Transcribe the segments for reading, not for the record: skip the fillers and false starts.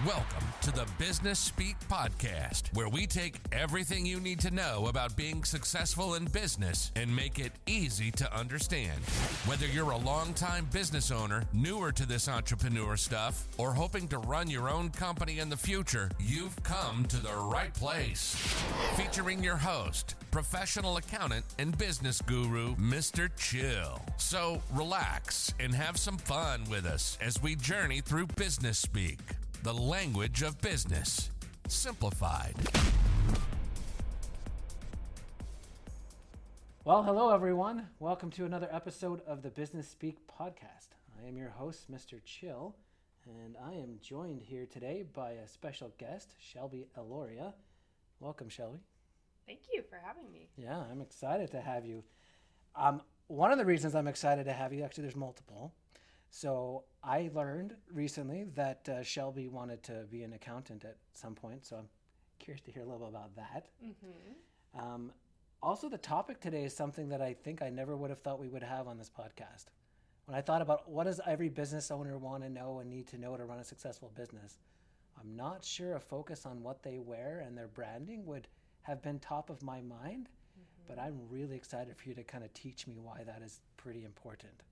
Welcome to the Business Speak Podcast, where we take everything you need to know about being successful in business and make it easy to understand. Whether you're a longtime business owner, newer to this entrepreneur stuff, or hoping to run your own company in the future, you've come to the right place. Featuring your host, professional accountant and business guru, Mr. Chill. So relax and have some fun with us as we journey through Business Speak, the language of business, simplified. Well, hello everyone. Welcome to another episode of the Business Speak podcast. I am your host, Mr. Chill, and I am joined here today by a special guest, Shelby Eloria. Welcome, Shelby. Thank you for having me. Yeah, I'm excited to have you. One of the reasons I'm excited to have you, actually there's multiple. So I learned recently that Shelby wanted to be an accountant at some point, so I'm curious to hear a little bit about that. Mm-hmm. Also, the topic today is something that I think I never would have thought we would have on this podcast. When I thought about what does every business owner want to know and need to know to run a successful business, I'm not sure a focus on what they wear and their branding would have been top of my mind, but I'm really excited for you to kind of teach me why that is pretty important.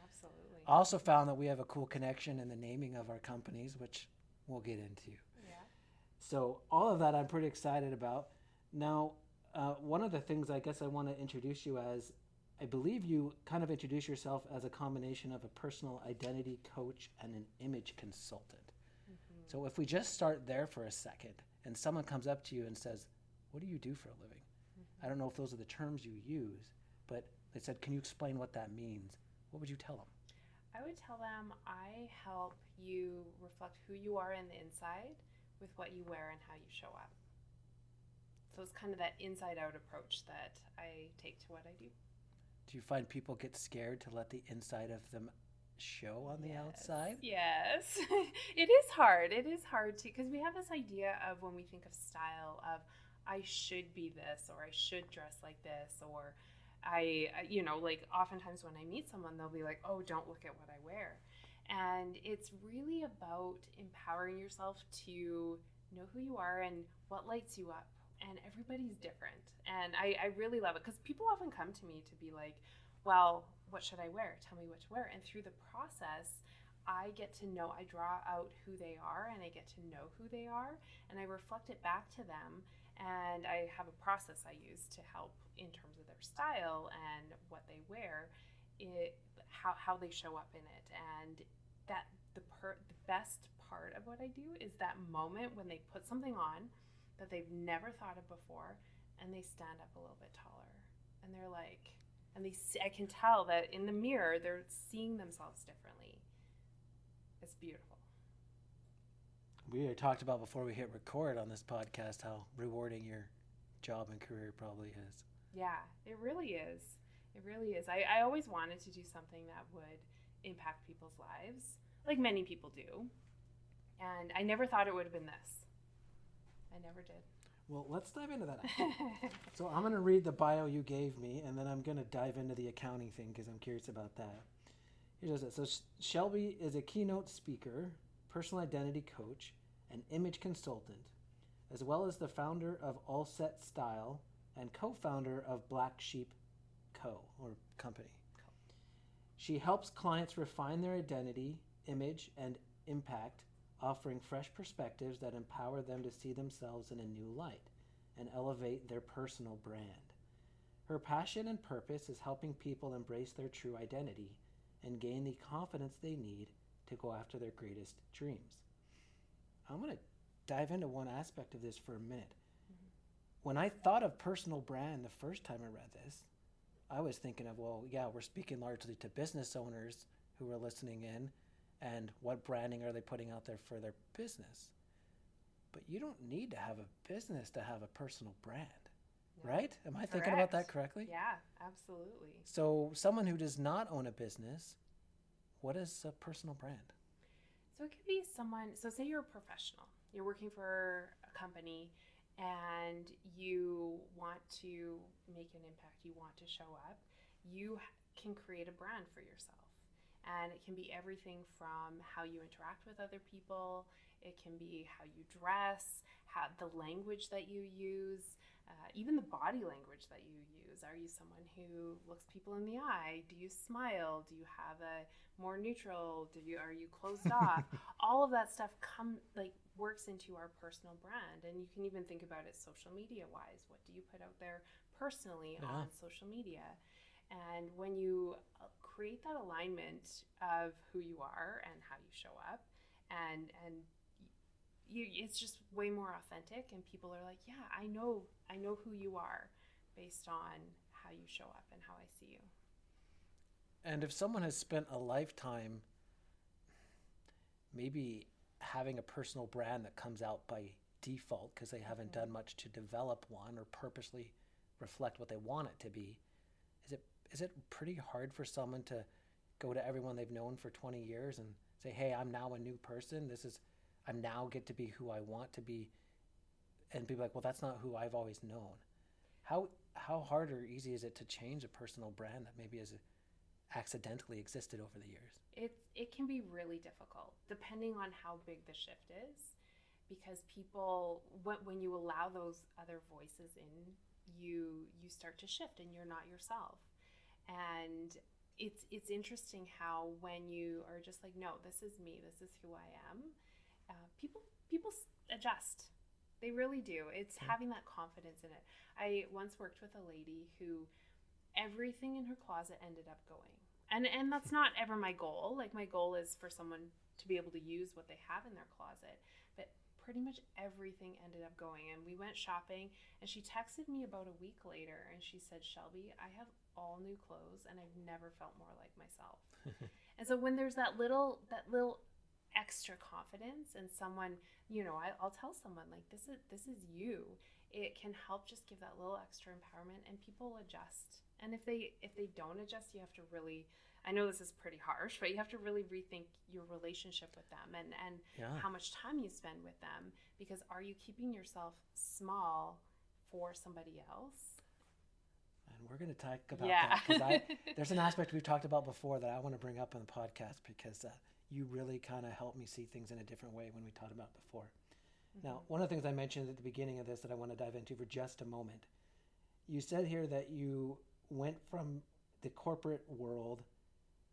Absolutely. I also found that we have a cool connection in the naming of our companies, which we'll get into. Yeah. So all of that I'm pretty excited about. Now, one of the things I guess I want to introduce you as, I believe you kind of introduce yourself as a combination of a personal identity coach and an image consultant. Mm-hmm. So if we just start there for a second and someone comes up to you and says, what do you do for a living? Mm-hmm. I don't know if those are the terms you use, but they said, can you explain what that means? What would you tell them? I would tell them I help you reflect who you are in the inside with what you wear and how you show up. So it's kind of that inside out approach that I take to what I do. Do you find people get scared to let the inside of them show on the outside? Yes. It is hard. It is hard to, because we have this idea of when we think of style of I should be this, or I should dress like this, or like oftentimes when I meet someone, they'll be like, oh, don't look at what I wear. And it's really about empowering yourself to know who you are and what lights you up. And everybody's different. And I really love it because people often come to me to be like, well, what should I wear? Tell me what to wear. And through the process, I get to know, I draw out who they are and I get to know who they are. And I reflect it back to them. And I have a process I use to help in terms of their style and what they wear, how they show up in it. And that the best part of what I do is that moment when they put something on that they've never thought of before and they stand up a little bit taller. And they're like, I can tell that in the mirror, they're seeing themselves differently. It's beautiful. We had talked about before we hit record on this podcast how rewarding your job and career probably is. Yeah, it really is. It really is. I always wanted to do something that would impact people's lives, like many people do. And I never thought it would have been this. I never did. Well, let's dive into that. So I'm going to read the bio you gave me, and then I'm going to dive into the accounting thing because I'm curious about that. Here's it. So Shelby is a keynote speaker, personal identity coach, and image consultant, as well as the founder of All Set Style and co-founder of Black Sheep Co. or company. She helps clients refine their identity, image, and impact, offering fresh perspectives that empower them to see themselves in a new light and elevate their personal brand. Her passion and purpose is helping people embrace their true identity and gain the confidence they need to go after their greatest dreams. I'm going to dive into one aspect of this for a minute. Mm-hmm. When I thought of personal brand the first time I read this, I was thinking of, well, yeah, we're speaking largely to business owners who are listening in, and what branding are they putting out there for their business? But you don't need to have a business to have a personal brand, right? Am I thinking about that correctly? Yeah, absolutely. So someone who does not own a business, what is a personal brand? So it could be someone, so say you're a professional, you're working for a company and you want to make an impact, you want to show up, you can create a brand for yourself. And it can be everything from how you interact with other people. It can be how you dress, how the language that you use, even the body language that you use. Are you someone who looks people in the eye? Do you smile? Do you have a more neutral? Are you closed off? All of that stuff works into our personal brand. And you can even think about it social media wise. What do you put out there personally on social media? And when you create that alignment of who you are and how you show up, and it's just way more authentic, and people are like, yeah, I know who you are based on how you show up and how I see you. And if someone has spent a lifetime maybe having a personal brand that comes out by default because they haven't done much to develop one or purposely reflect what they want it to be, is it pretty hard for someone to go to everyone they've known for 20 years and say, hey, I'm now a new person. I'm now get to be who I want to be, and be like, well, that's not who I've always known. How hard or easy is it to change a personal brand that maybe has accidentally existed over the years? It can be really difficult depending on how big the shift is, because people, when you allow those other voices in, you start to shift and you're not yourself. And it's interesting how when you are just like, no, this is me, this is who I am, people adjust. They really do. It's having that confidence in it. I once worked with a lady who everything in her closet ended up going. And that's not ever my goal. Like, my goal is for someone to be able to use what they have in their closet. But pretty much everything ended up going. And we went shopping, and she texted me about a week later, and she said, Shelby, I have all new clothes, and I've never felt more like myself. And so when there's that little extra confidence, and someone, I'll tell someone, like, this is you, it can help just give that little extra empowerment, and people adjust. And if they don't adjust, you have to really, I know this is pretty harsh, but you have to really rethink your relationship with them and how much time you spend with them, because are you keeping yourself small for somebody else? And we're going to talk about that, because there's an aspect we've talked about before that I want to bring up in the podcast, because you really kind of helped me see things in a different way when we talked about before. Mm-hmm. Now, one of the things I mentioned at the beginning of this that I want to dive into for just a moment, you said here that you went from the corporate world,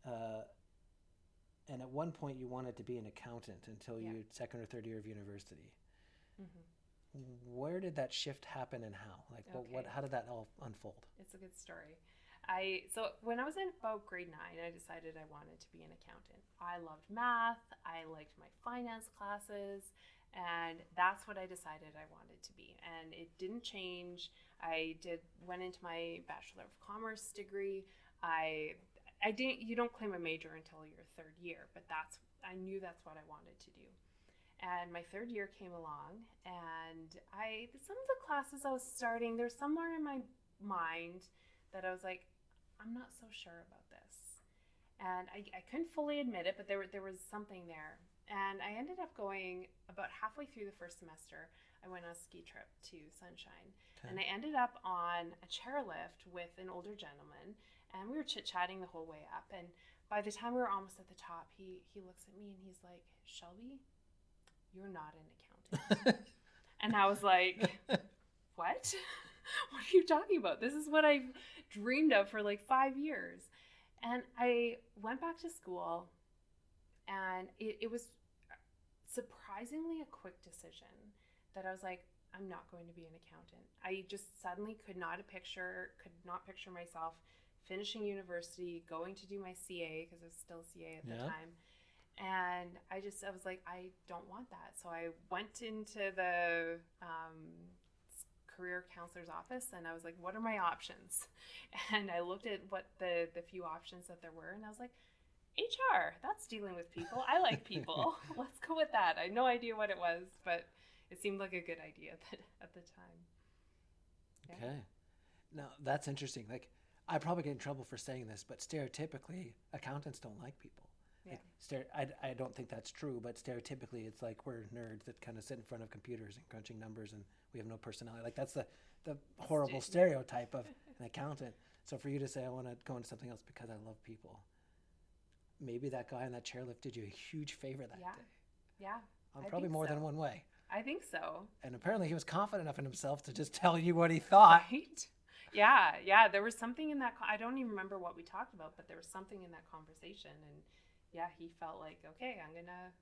and at one point you wanted to be an accountant until you second or third year of university. Mm-hmm. Where did that shift happen, and how? Like, how did that all unfold? It's a good story. So when I was in about grade 9, I decided I wanted to be an accountant. I loved math. I liked my finance classes, and that's what I decided I wanted to be. And it didn't change. I went into my Bachelor of Commerce degree. You don't claim a major until your third year, but I knew that's what I wanted to do. And my third year came along, and some of the classes I was starting, there's somewhere in my mind that I was like, I'm not so sure about this. And I couldn't fully admit it, but there was something there. And I ended up going about halfway through the first semester. I went on a ski trip to Sunshine. Okay. And I ended up on a chairlift with an older gentleman, and we were chit-chatting the whole way up. And by the time we were almost at the top, he looks at me and he's like, Shelby, you're not an accountant. And I was like, what? What are you talking about? This is what I've dreamed of for like 5 years. And I went back to school, and it was surprisingly a quick decision that I was like, I'm not going to be an accountant. I just suddenly could not picture myself finishing university, going to do my CA, because I was still CA at the time. And I was like, I don't want that. So I went into the career counselor's office, and I was like, what are my options? And I looked at what the few options that there were, and I was like, HR, that's dealing with people. I like people. Let's go with that. I had no idea what it was, but it seemed like a good idea at the time. Yeah. Okay. Now, that's interesting. Like, I probably get in trouble for saying this, but stereotypically, accountants don't like people. Yeah. Like, I don't think that's true, but stereotypically, it's like we're nerds that kind of sit in front of computers and crunching numbers, and we have no personality. Like, that's the horrible stereotype of an accountant. So for you to say, I want to go into something else because I love people, maybe that guy in that chairlift did you a huge favor that Yeah. day. Yeah. On I probably think more so. than one way. I think so. And apparently he was confident enough in himself to just tell you what he thought. Right? Yeah. Yeah. There was something in that. I don't even remember what we talked about, but there was something in that conversation. And yeah, he felt like, okay, I'm gonna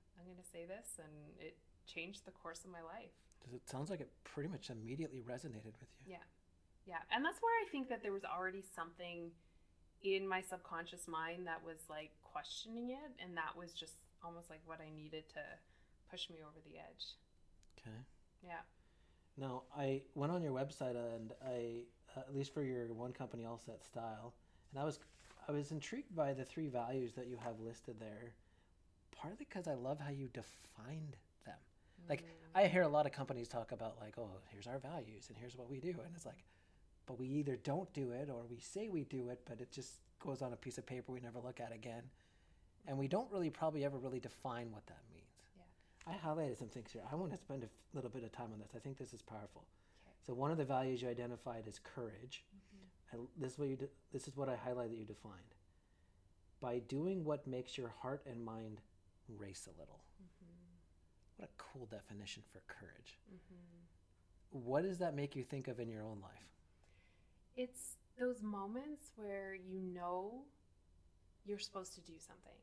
say this, and it changed the course of my life. It sounds like it pretty much immediately resonated with you. Yeah. Yeah. And that's where I think that there was already something in my subconscious mind that was like questioning it. And that was just almost like what I needed to push me over the edge. Okay. Yeah. Now, I went on your website and I, at least for your one company, All Set Style, and I was intrigued by the 3 values that you have listed there, partly because I love how you defined them. Like, I hear a lot of companies talk about like, oh, here's our values and here's what we do. And it's like, but we either don't do it or we say we do it, but it just goes on a piece of paper we never look at again. And we don't really probably ever really define what that means. Yeah. I highlighted some things here. I want to spend a little bit of time on this. I think this is powerful. Okay. So one of the values you identified is courage. And this is what I highlight that you defined. By doing what makes your heart and mind race a little. What a cool definition for courage. What does that make you think of in your own life? It's those moments where you know you're supposed to do something.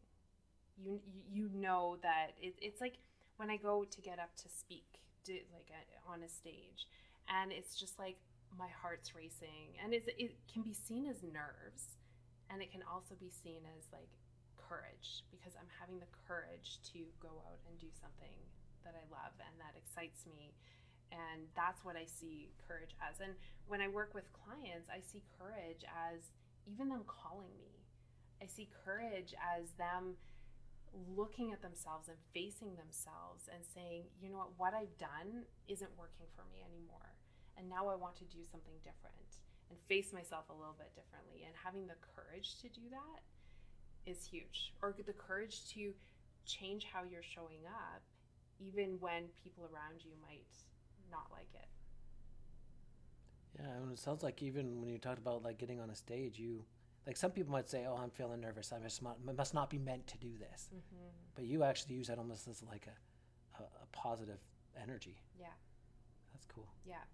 You know that it's like when I go to get up to speak on a stage, and it's just like my heart's racing, and it can be seen as nerves, and it can also be seen as like courage, because I'm having the courage to go out and do something that I love and that excites me. And that's what I see courage as. And when I work with clients, I see courage as even them calling me. I see courage as them looking at themselves and facing themselves and saying, you know what I've done isn't working for me anymore. And now I want to do something different and face myself a little bit differently. And having the courage to do that is huge. Or the courage to change how you're showing up, even when people around you might not like it. Yeah, and it sounds like even when you talked about like getting on a stage, like some people might say, oh, I'm feeling nervous. I must not be meant to do this. But you actually use that almost as like a positive energy. Yeah. That's cool. Yeah.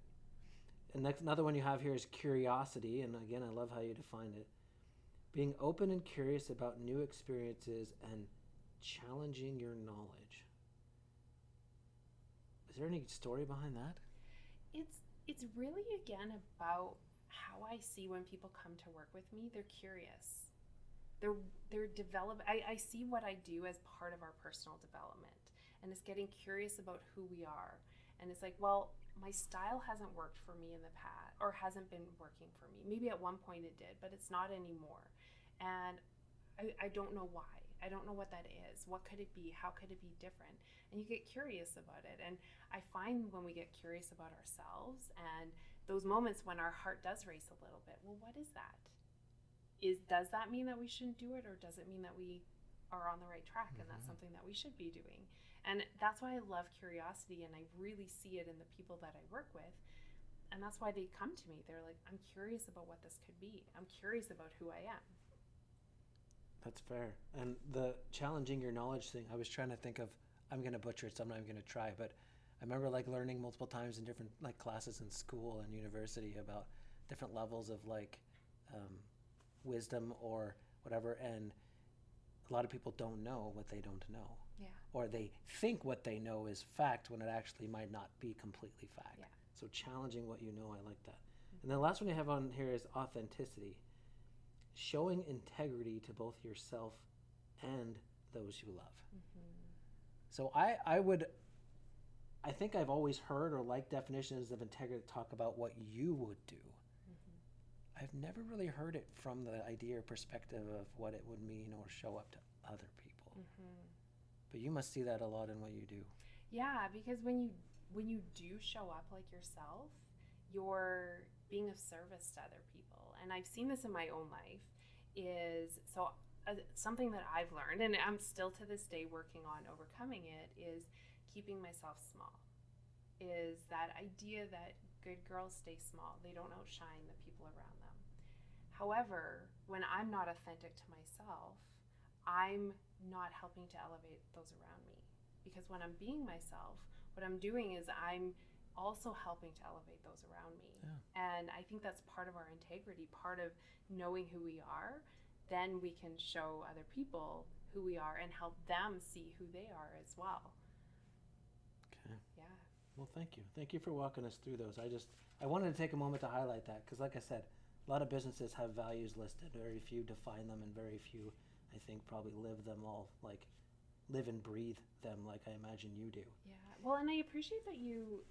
And another one you have here is curiosity. And again, I love how you defined it. Being open and curious about new experiences and challenging your knowledge. Is there any story behind that? It's really, again, about how I see when people come to work with me. They're curious. They're developed. I see what I do as part of our personal development, and it's getting curious about who we are. And it's like, well, my style hasn't worked for me in the past, or hasn't been working for me. Maybe at one point it did, but it's not anymore. And I don't know why. I don't know what that is. What could it be? How could it be different? And you get curious about it. And I find when we get curious about ourselves and those moments when our heart does race a little bit, well, what is that? Does that mean that we shouldn't do it, or does it mean that we are on the right track and that's something that we should be doing? And that's why I love curiosity, and I really see it in the people that I work with. And that's why they come to me. They're like, I'm curious about what this could be. I'm curious about who I am. That's fair. And the challenging your knowledge thing, I was trying to think of, I'm going to butcher it, so I'm not even going to try, but I remember like learning multiple times in different like classes in school and university about different levels of like wisdom or whatever, and a lot of people don't know what they don't know. Yeah. Or they think what they know is fact when it actually might not be completely fact. Yeah. So challenging what you know, I like that. And the last one you have on here is authenticity. Showing integrity to both yourself and those you love. So I think I've always heard or liked definitions of integrity talk about what you would do. I've never really heard it from the idea or perspective of what it would mean or show up to other people. But you must see that a lot in what you do. Yeah, because when you do show up like yourself, you're being of service to other people. And I've seen this in my own life. Something that I've learned, and I'm still to this day working on overcoming it, is keeping myself small. Is that idea that good girls stay small. They don't outshine the people around them. However, when I'm not authentic to myself, I'm not helping to elevate those around me. Because when I'm being myself, what I'm doing is I'm also helping to elevate those around me. Yeah. And I think that's part of our integrity, part of knowing who we are. Then we can show other people who we are and help them see who they are as well. Okay. Yeah. Well, thank you. Thank you for walking us through those. I wanted to take a moment to highlight that because, like I said, a lot of businesses have values listed. Very few define them, and very few, I think, probably live them all, like live and breathe them, like I imagine you do. Yeah. Well, and I appreciate that you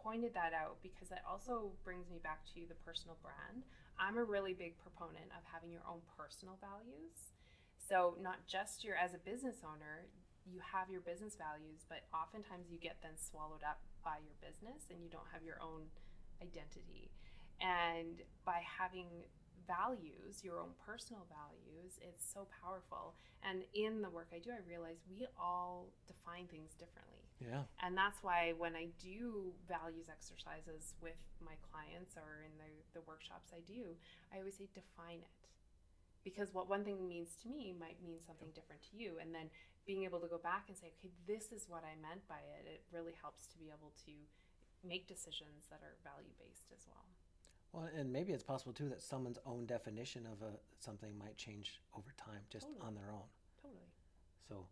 pointed that out, because that also brings me back to the personal brand. I'm a really big proponent of having your own personal values. So not just as a business owner, you have your business values, but oftentimes you get then swallowed up by your business and you don't have your own identity. And by having values, your own personal values, it's so powerful. And in the work I do, I realize we all define things differently. Yeah. And that's why when I do values exercises with my clients or in the workshops I do, I always say define it. Because what one thing means to me might mean something different to you. And then being able to go back and say, okay, this is what I meant by it, it really helps to be able to make decisions that are value-based as well. Well, and maybe it's possible too that someone's own definition of something might change over time just Totally. on their own. Totally. So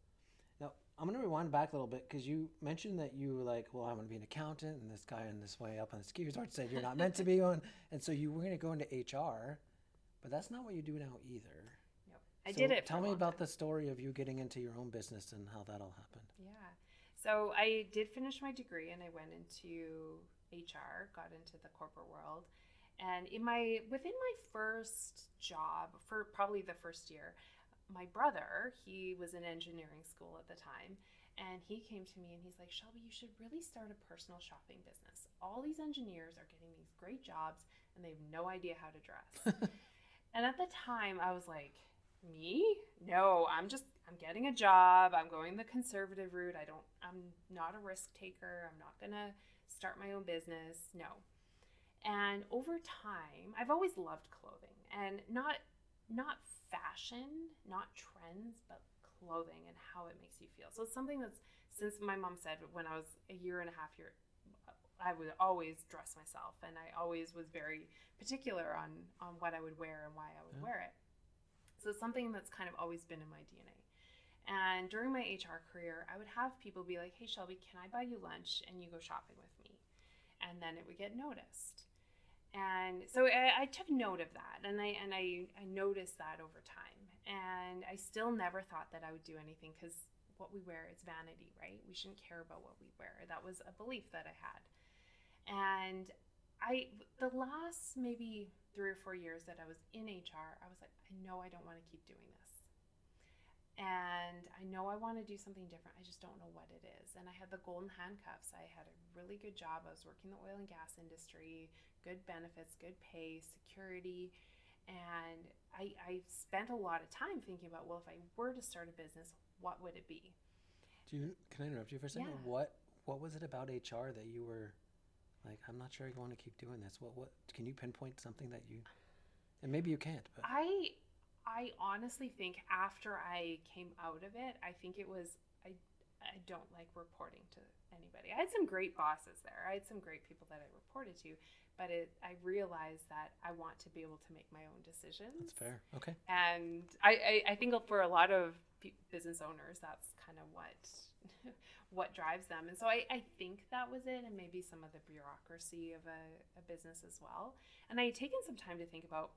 now I'm going to rewind back a little bit because you mentioned that you were like, well, I'm going to be an accountant, and this guy on this way up on the ski resort said you're not meant to be one. And so you were going to go into HR, but that's not what you do now either. Nope. I So did it. Tell for a me long about time. the story of you getting into your own business and how that all happened. Yeah. So I did finish my degree and I went into HR, got into the corporate world. And within my first job, for probably the first year, my brother, he was in engineering school at the time, and he came to me and he's like, Shelby, you should really start a personal shopping business. All these engineers are getting these great jobs and they have no idea how to dress. And at the time I was like, me? No, I'm getting a job. I'm going the conservative route. I'm not a risk taker. I'm not going to start my own business. No. And over time, I've always loved clothing, and not fashion, not trends, but clothing and how it makes you feel. So it's something that's, since my mom said when I was a year and a half, I would always dress myself, and I always was very particular on what I would wear and why I would wear it. So it's something that's kind of always been in my DNA. And during my HR career, I would have people be like, hey, Shelby, can I buy you lunch and you go shopping with me? And then it would get noticed. And so I took note of that, and I noticed that over time. And I still never thought that I would do anything, because what we wear is vanity, right? We shouldn't care about what we wear. That was a belief that I had. And the last maybe 3 or 4 years that I was in HR, I was like, I know I don't want to keep doing this. And I know I want to do something different. I just don't know what it is. And I had the golden handcuffs. I had a really good job. I was working in the oil and gas industry, good benefits, good pay, security. And I spent a lot of time thinking about, well, if I were to start a business, what would it be? Can I interrupt you for a second? Yeah. What was it about HR that you were like, I'm not sure I want to keep doing this? What can you pinpoint something that you, and maybe you can't, but I honestly think after I came out of it, I think it was, I don't like reporting to anybody. I had some great bosses there. I had some great people that I reported to, but I realized that I want to be able to make my own decisions. That's fair. Okay. And I think for a lot of business owners, that's kind of what drives them. And so I think that was it, and maybe some of the bureaucracy of a business as well. And I had taken some time to think about,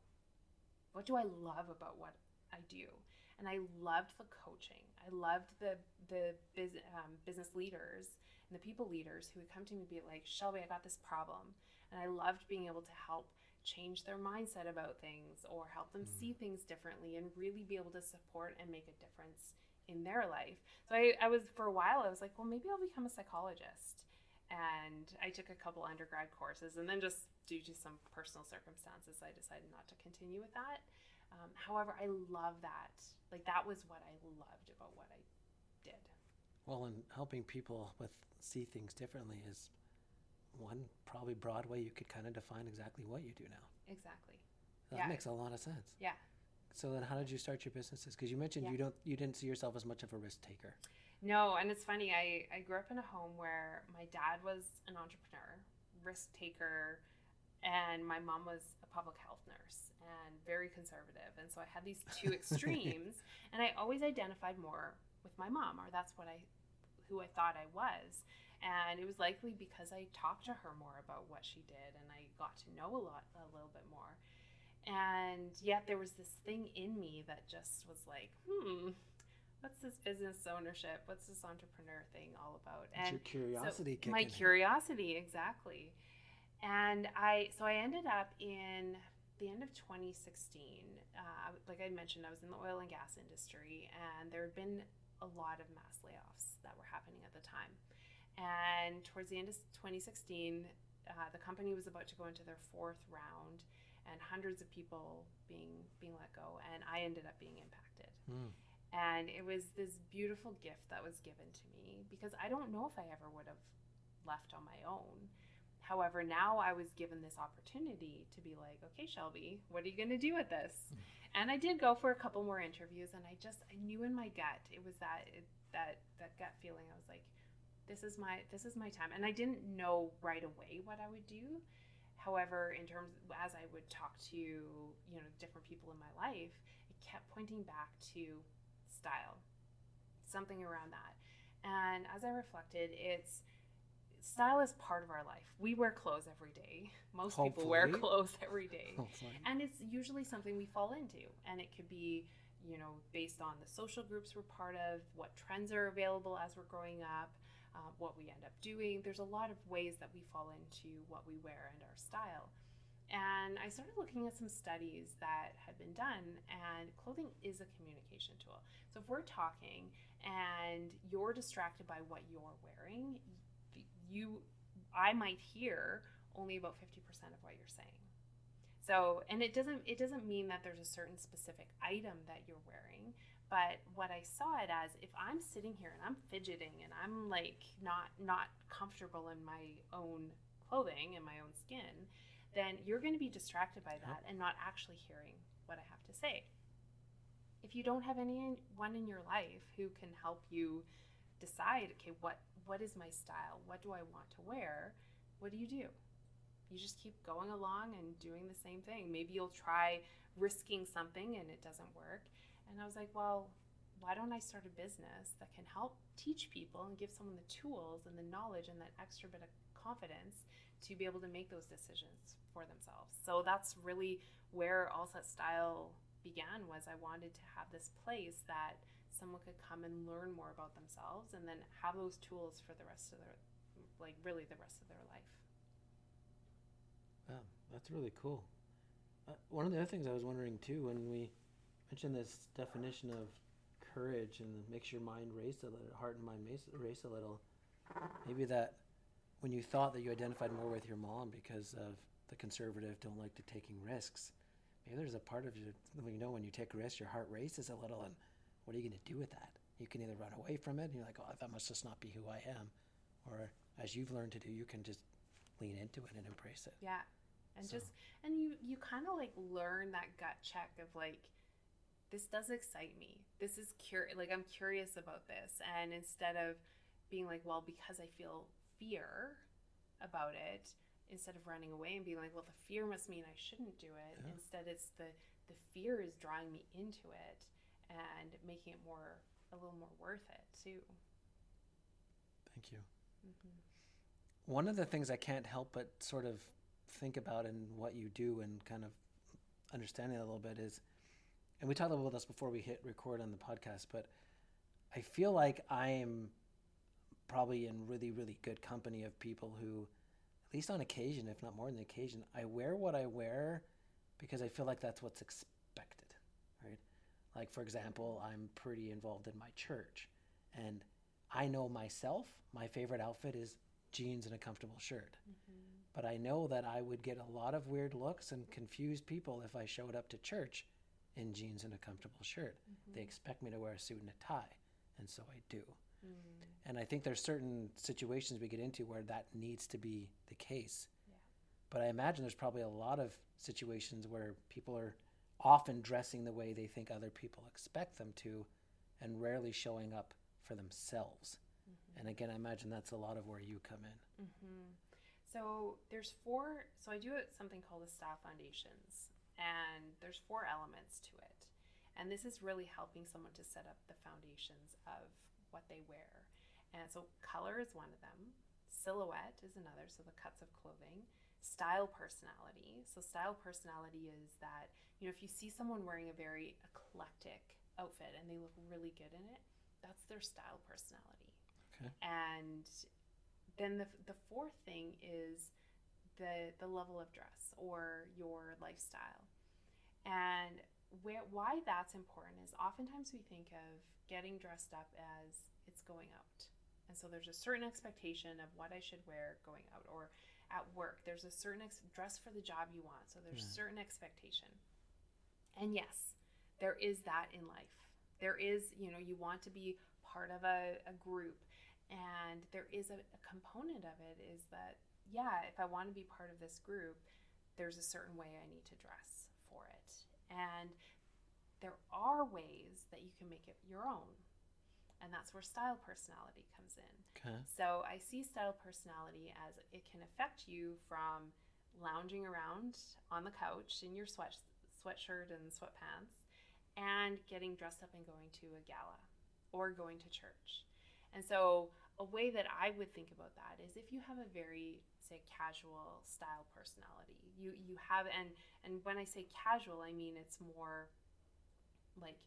what do I love about what I do? And I loved the coaching. I loved the business leaders and the people leaders who would come to me and be like, Shelby, I got this problem. And I loved being able to help change their mindset about things, or help them see things differently, and really be able to support and make a difference in their life. So I was, for a while, I was like, well, maybe I'll become a psychologist. And I took a couple undergrad courses, and then just due to some personal circumstances, I decided not to continue with that. However, I love that. Like, that was what I loved about what I did. Well, and helping people see things differently is one probably broad way you could kind of define exactly what you do now. Exactly. That makes a lot of sense. Yeah. So then how did you start your businesses? Because you mentioned you didn't see yourself as much of a risk taker. No, and it's funny. I grew up in a home where my dad was an entrepreneur, risk taker, and my mom was a public health nurse and very conservative. And so I had these two extremes, and I always identified more with my mom, or that's who I thought I was. And it was likely because I talked to her more about what she did, and I got to know a little bit more. And yet there was this thing in me that just was like, what's this business ownership? What's this entrepreneur thing all about? And your curiosity kicking my in. Curiosity, exactly. And I ended up in the end of 2016. Like I mentioned, I was in the oil and gas industry, and there had been a lot of mass layoffs that were happening at the time. And towards the end of 2016, the company was about to go into their fourth round, and hundreds of people being let go, and I ended up being impacted. And it was this beautiful gift that was given to me, because I don't know if I ever would have left on my own. However, now I was given this opportunity to be like, okay, Shelby, what are you going to do with this? And I did go for a couple more interviews, and I knew in my gut, it was that gut feeling. I was like, this is my time. And I didn't know right away what I would do. However, in terms, as I would talk to, different people in my life, it kept pointing back to style, something around that. And as I reflected, style is part of our life. We wear clothes every day. Most people wear clothes every day. And it's usually something we fall into. And it could be, based on the social groups we're part of, what trends are available as we're growing up, what we end up doing. There's a lot of ways that we fall into what we wear and our style. And I started looking at some studies that had been done, and clothing is a communication tool. So if we're talking and you're distracted by what you're wearing, I might hear only about 50% of what you're saying. So, and it doesn't mean that there's a certain specific item that you're wearing, but what I saw it as, if I'm sitting here and I'm fidgeting and I'm like not comfortable in my own clothing and my own skin, then you're going to be distracted by that and not actually hearing what I have to say. If you don't have anyone in your life who can help you decide, okay, what is my style? What do I want to wear? What do? You just keep going along and doing the same thing. Maybe you'll try risking something and it doesn't work. And I was like, well, why don't I start a business that can help teach people and give someone the tools and the knowledge and that extra bit of confidence to be able to make those decisions for themselves. So that's really where All Set Style began, was I wanted to have this place that someone could come and learn more about themselves and then have those tools for the rest of their life. Wow, that's really cool. One of the other things I was wondering too, when we mentioned this definition of courage and makes your mind race a little, heart and mind race a little, maybe that when you thought that you identified more with your mom because of the conservative, don't like to taking risks, maybe there's a part of you, when you take risks, your heart races a little, and what are you going to do with that? You can either run away from it and you're like, oh, that must just not be who I am, or as you've learned to do, you can just lean into it and embrace it. Yeah. And you kind of like learn that gut check of like, this does excite me. This is I'm curious about this. And instead of being like, well, because I feel fear about it, instead of running away and being like, well, the fear must mean I shouldn't do it. Yeah. Instead, it's the fear is drawing me into it and making it a little more worth it too. Thank you. Mm-hmm. One of the things I can't help but sort of think about in what you do and kind of understanding it a little bit is, and we talked about this before we hit record on the podcast, but I feel like I'm probably in really, really good company of people who, at least on occasion, if not more than occasion, I wear what I wear because I feel like that's what's expected, right? Like, for example, I'm pretty involved in my church, and I know myself, my favorite outfit is jeans and a comfortable shirt. Mm-hmm. But I know that I would get a lot of weird looks and confuse people if I showed up to church in jeans and a comfortable shirt. Mm-hmm. They expect me to wear a suit and a tie, and so I do. Mm-hmm. And I think there's certain situations we get into where that needs to be the case. Yeah. But I imagine there's probably a lot of situations where people are often dressing the way they think other people expect them to, and rarely showing up for themselves. And again, I imagine that's a lot of where you come in. So there's four, so I do something called the style foundations, and there's 4 elements to it. And this is really helping someone to set up the foundations of what they wear. And so color is one of them. Silhouette is another, so the cuts of clothing. Style personality. So style personality is that, if you see someone wearing a very eclectic outfit and they look really good in it, that's their style personality. Okay. And then the 4th thing is the level of dress or your lifestyle. And why that's important is oftentimes we think of getting dressed up as it's going out. And so there's a certain expectation of what I should wear going out, or at work there's a certain dress for the job you want. So there's a certain expectation. And yes, there is that in life. There is, you want to be part of a group. And there is a component of it is that, if I want to be part of this group, there's a certain way I need to dress for it. And there are ways that you can make it your own. And that's where style personality comes in. Okay. So I see style personality as it can affect you from lounging around on the couch in your sweatshirt and sweatpants and getting dressed up and going to a gala or going to church. And so a way that I would think about that is if you have a very, say, casual style personality, you have, and when I say casual, I mean it's more like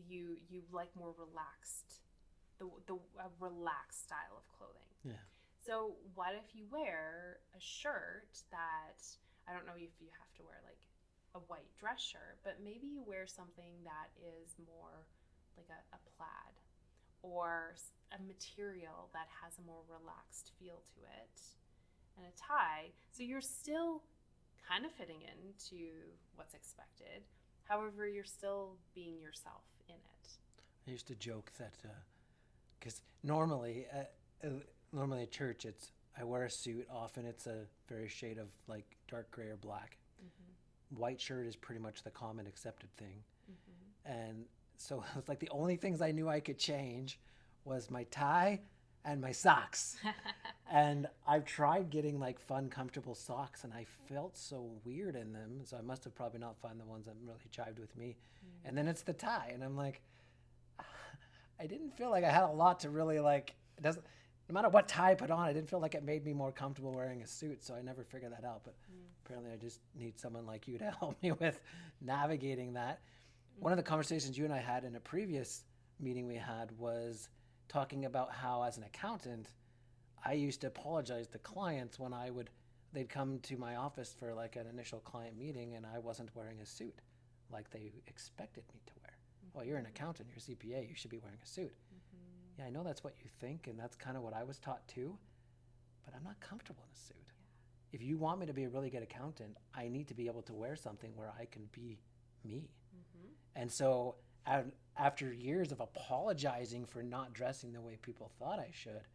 you like more relaxed, a relaxed style of clothing. Yeah. So what if you wear a shirt that, I don't know if you have to wear like a white dress shirt, but maybe you wear something that is more like a plaid, or a material that has a more relaxed feel to it, and a tie. So you're still kind of fitting into what's expected. However, you're still being yourself in it. I used to joke that, because normally at church, I wear a suit. Often it's a very shade of like dark gray or black. White shirt is pretty much the common accepted thing. And so it was like the only things I knew I could change was my tie and my socks. And I've tried getting like fun, comfortable socks, and I felt so weird in them. So I must have probably not found the ones that really jived with me. And then it's the tie, and I'm like, I didn't feel like I had a lot to really like. It doesn't. No matter what tie I put on, I didn't feel like it made me more comfortable wearing a suit. So I never figured that out. But apparently, I just need someone like you to help me with navigating that. One of the conversations you and I had in a previous meeting we had was talking about how, as an accountant, I used to apologize to clients when they'd come to my office for like an initial client meeting and I wasn't wearing a suit like they expected me to wear. Well, you're an accountant, you're a CPA, you should be wearing a suit. Yeah, I know that's what you think, and that's kind of what I was taught too, but I'm not comfortable in a suit. If you want me to be a really good accountant, I need to be able to wear something where I can be me. And so after years of apologizing for not dressing the way people thought I should,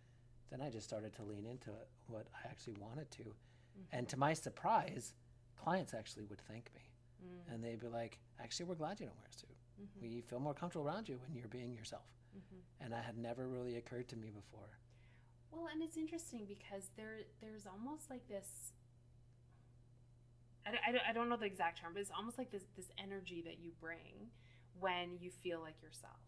then I just started to lean into what I actually wanted to. And to my surprise, clients actually would thank me. And they'd be like, actually, we're glad you don't wear a suit. We feel more comfortable around you when you're being yourself. And that had never really occurred to me before. Well, and it's interesting because there's almost like this, I don't know the exact term, but it's almost like this energy that you bring when you feel like yourself.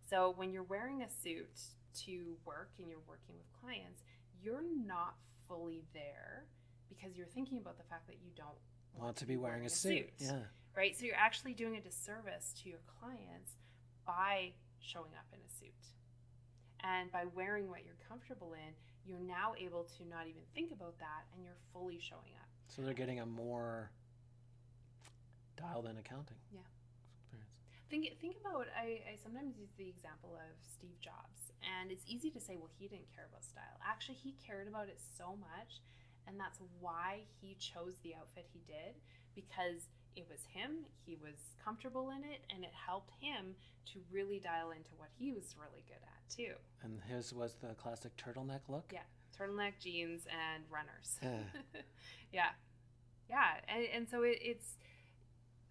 So when you're wearing a suit to work and you're working with clients, you're not fully there because you're thinking about the fact that you don't want to be wearing a suit. Yeah. Right? So you're actually doing a disservice to your clients by showing up in a suit. And by wearing what you're comfortable in, you're now able to not even think about that, and you're fully showing up. So they're getting a more dialed-in accounting experience. Think about, I sometimes use the example of Steve Jobs, and it's easy to say, well, he didn't care about style. Actually, he cared about it so much, and that's why he chose the outfit he did, because it was him, he was comfortable in it, and it helped him to really dial into what he was really good at too. And his was the classic turtleneck look? Yeah, turtleneck, jeans, and runners. Yeah. Yeah. And so it's,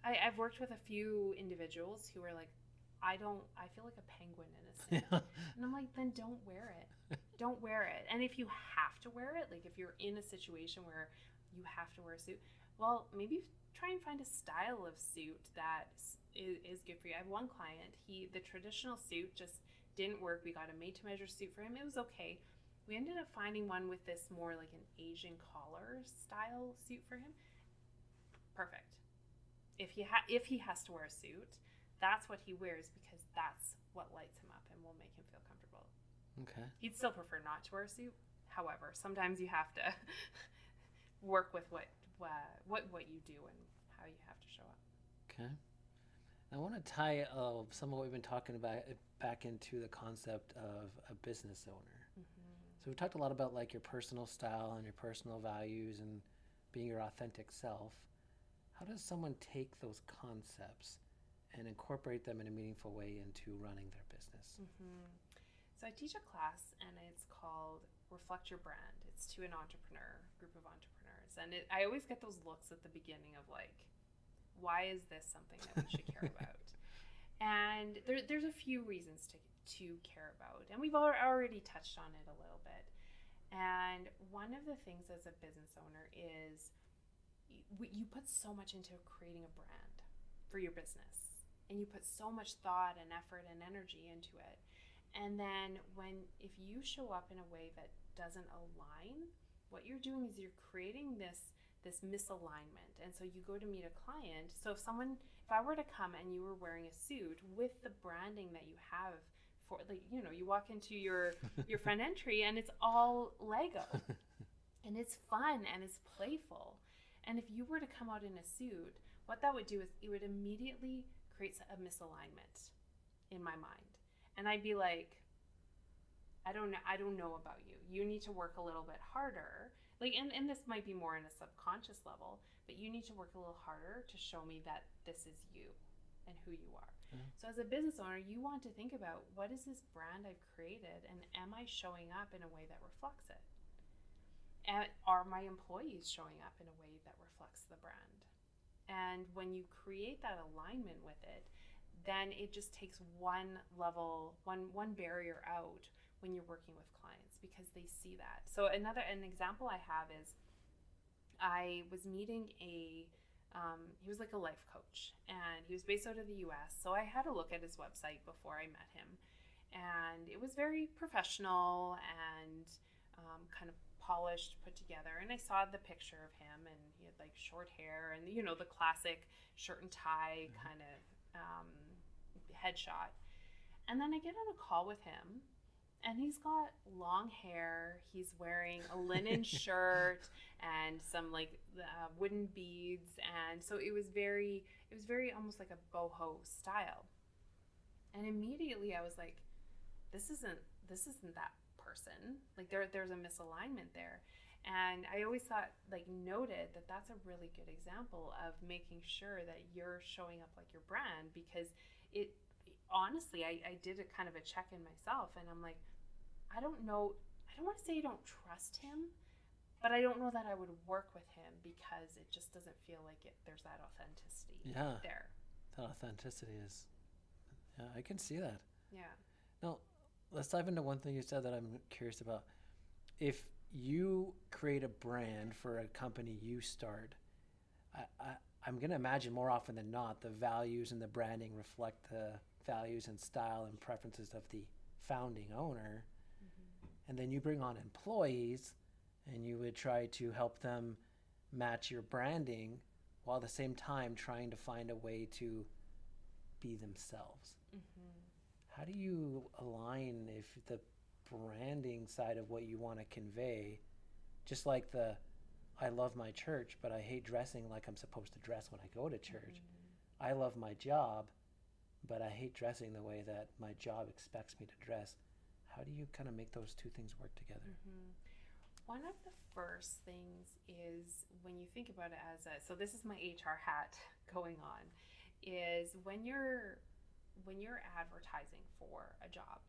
I've worked with a few individuals who are like, I feel like a penguin in a suit. And I'm like, then don't wear it. Don't wear it. And if you have to wear it, like if you're in a situation where you have to wear a suit, well, maybe try and find a style of suit that is good for you. I have one client, the traditional suit just didn't work. We got a made-to-measure suit for him. It was okay. We ended up finding one with this more like an Asian collar style suit for him. Perfect. If he has to wear a suit, that's what he wears because that's what lights him up and will make him feel comfortable. Okay. He'd still prefer not to wear a suit. However, sometimes you have to work with what you do and how you have to show up. Okay. I want to tie some of what we've been talking about back into the concept of a business owner. Mm-hmm. So we've talked a lot about like your personal style and your personal values and being your authentic self. How does someone take those concepts and incorporate them in a meaningful way into running their business? Mm-hmm. So I teach a class and it's called Reflect Your Brand. It's to an group of entrepreneurs. And I always get those looks at the beginning of like, why is this something that we should care about? And there's a few reasons to care about. And we've already touched on it a little bit. And one of the things as a business owner is you put so much into creating a brand for your business. And you put so much thought and effort and energy into it. And then if you show up in a way that doesn't align, what you're doing is you're creating this misalignment. And so you go to meet a client. So if I were to come and you were wearing a suit with the branding that you have for, like, you know, you walk into your front entry and it's all Lego and it's fun and it's playful. And if you were to come out in a suit, what that would do is it would immediately create a misalignment in my mind. And I'd be like, I don't know about you. You need to work a little bit harder. Like, and this might be more in a subconscious level, but you need to work a little harder to show me that this is you and who you are. Mm-hmm. So as a business owner, you want to think about, what is this brand I've created, and am I showing up in a way that reflects it? And are my employees showing up in a way that reflects the brand? And when you create that alignment with it, then it just takes one barrier out when you're working with clients, because they see that. So an example I have is, I was meeting he was like a life coach, and he was based out of the US. So I had a look at his website before I met him, and it was very professional and kind of polished, put together. And I saw the picture of him, and he had like short hair and, you know, the classic shirt and tie kind of headshot. And then I get on a call with him, and he's got long hair. He's wearing a linen shirt and some like wooden beads, and so it was very almost like a boho style. And immediately I was like, this isn't that person. Like there's a misalignment there. And I always noted that that's a really good example of making sure that you're showing up like your brand, because honestly, I did a kind of a check-in myself, and I'm like, I don't want to say I don't trust him, but I don't know that I would work with him, because it just doesn't feel like there's that authenticity there. That authenticity is, I can see that. Yeah. Now, let's dive into one thing you said that I'm curious about. If you create a brand for a company you start, I'm going to imagine more often than not, the values and the branding reflect the values and style and preferences of the founding owner. Mm-hmm. And then you bring on employees, and you would try to help them match your branding while at the same time trying to find a way to be themselves. Mm-hmm. How do you align if the branding side of what you want to convey, just like I love my church, but I hate dressing like I'm supposed to dress when I go to church. Mm-hmm. I love my job, but I hate dressing the way that my job expects me to dress. How do you kind of make those two things work together? Mm-hmm. One of the first things is, when you think about it so this is my HR hat going on, is when you're advertising for a job,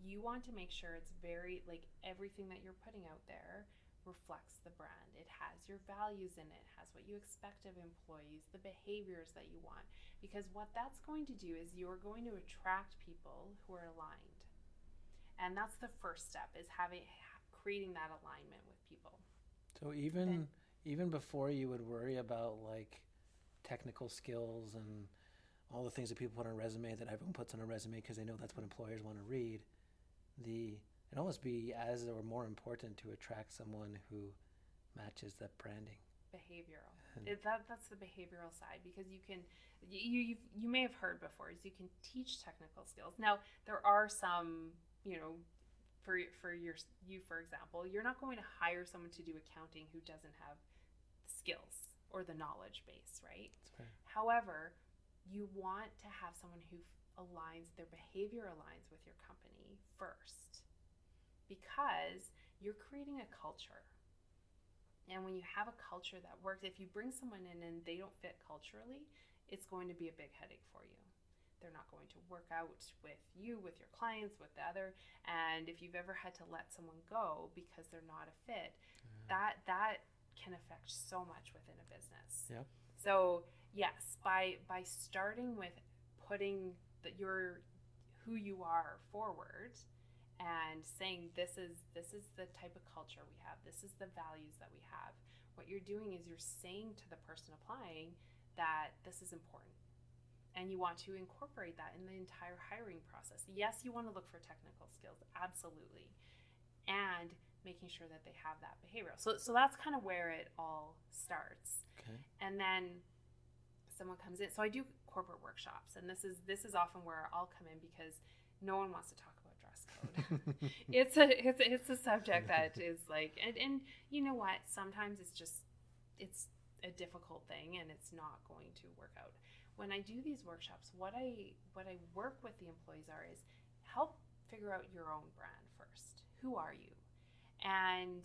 you want to make sure it's very, like, everything that you're putting out there reflects the brand. It has your values in it, has what you expect of employees, the behaviors that you want. Because what that's going to do is you're going to attract people who are aligned. And that's the first step, is creating that alignment with people. So even before you would worry about like technical skills and all the things that people put on a resume that everyone puts on a resume because they know that's what employers want to read, it almost be as or more important to attract someone who matches that branding. Behavioral. That's the behavioral side, because you may have heard before, is you can teach technical skills. Now there are some, for you for example, you're not going to hire someone to do accounting who doesn't have the skills or the knowledge base, right? That's fair. However, you want to have someone who their behavior aligns with your company first, because you're creating a culture. And when you have a culture that works, if you bring someone in and they don't fit culturally, it's going to be a big headache for you. They're not going to work out with you, with your clients, with the other. And if you've ever had to let someone go because they're not a fit, that can affect so much within a business. Yep. So yes, by starting with putting who you are forward, and saying this is the type of culture we have, this is the values that we have, what you're doing is you're saying to the person applying that this is important, and you want to incorporate that in the entire hiring process. Yes, you want to look for technical skills, absolutely, and making sure that they have that behavioral. So that's kind of where it all starts. Okay. And then someone comes in. So I do corporate workshops, and this is often where I'll come in, because no one wants to talk about dress code. it's a subject that is like, and you know what? Sometimes it's a difficult thing, and it's not going to work out. When I do these workshops, what I work with the employees is help figure out your own brand first. Who are you? And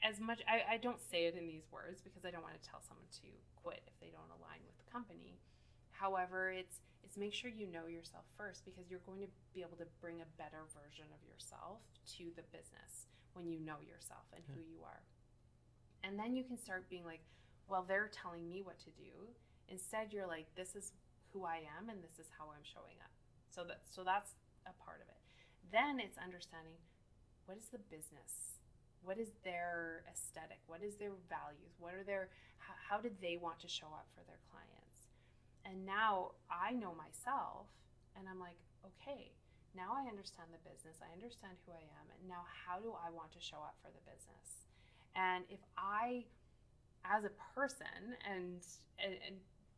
as much, I don't say it in these words because I don't want to tell someone to quit if they don't align with the company. However, it's make sure you know yourself first, because you're going to be able to bring a better version of yourself to the business when you know yourself and who you are. And then you can start being like, well, they're telling me what to do. Instead, you're like, this is who I am and this is how I'm showing up. So that's a part of it. Then it's understanding, what is the business? What is their aesthetic? What is their values? How did they want to show up for their clients? And now I know myself, and I'm like, okay, now I understand the business. I understand who I am. And now how do I want to show up for the business? And if I, as a person, and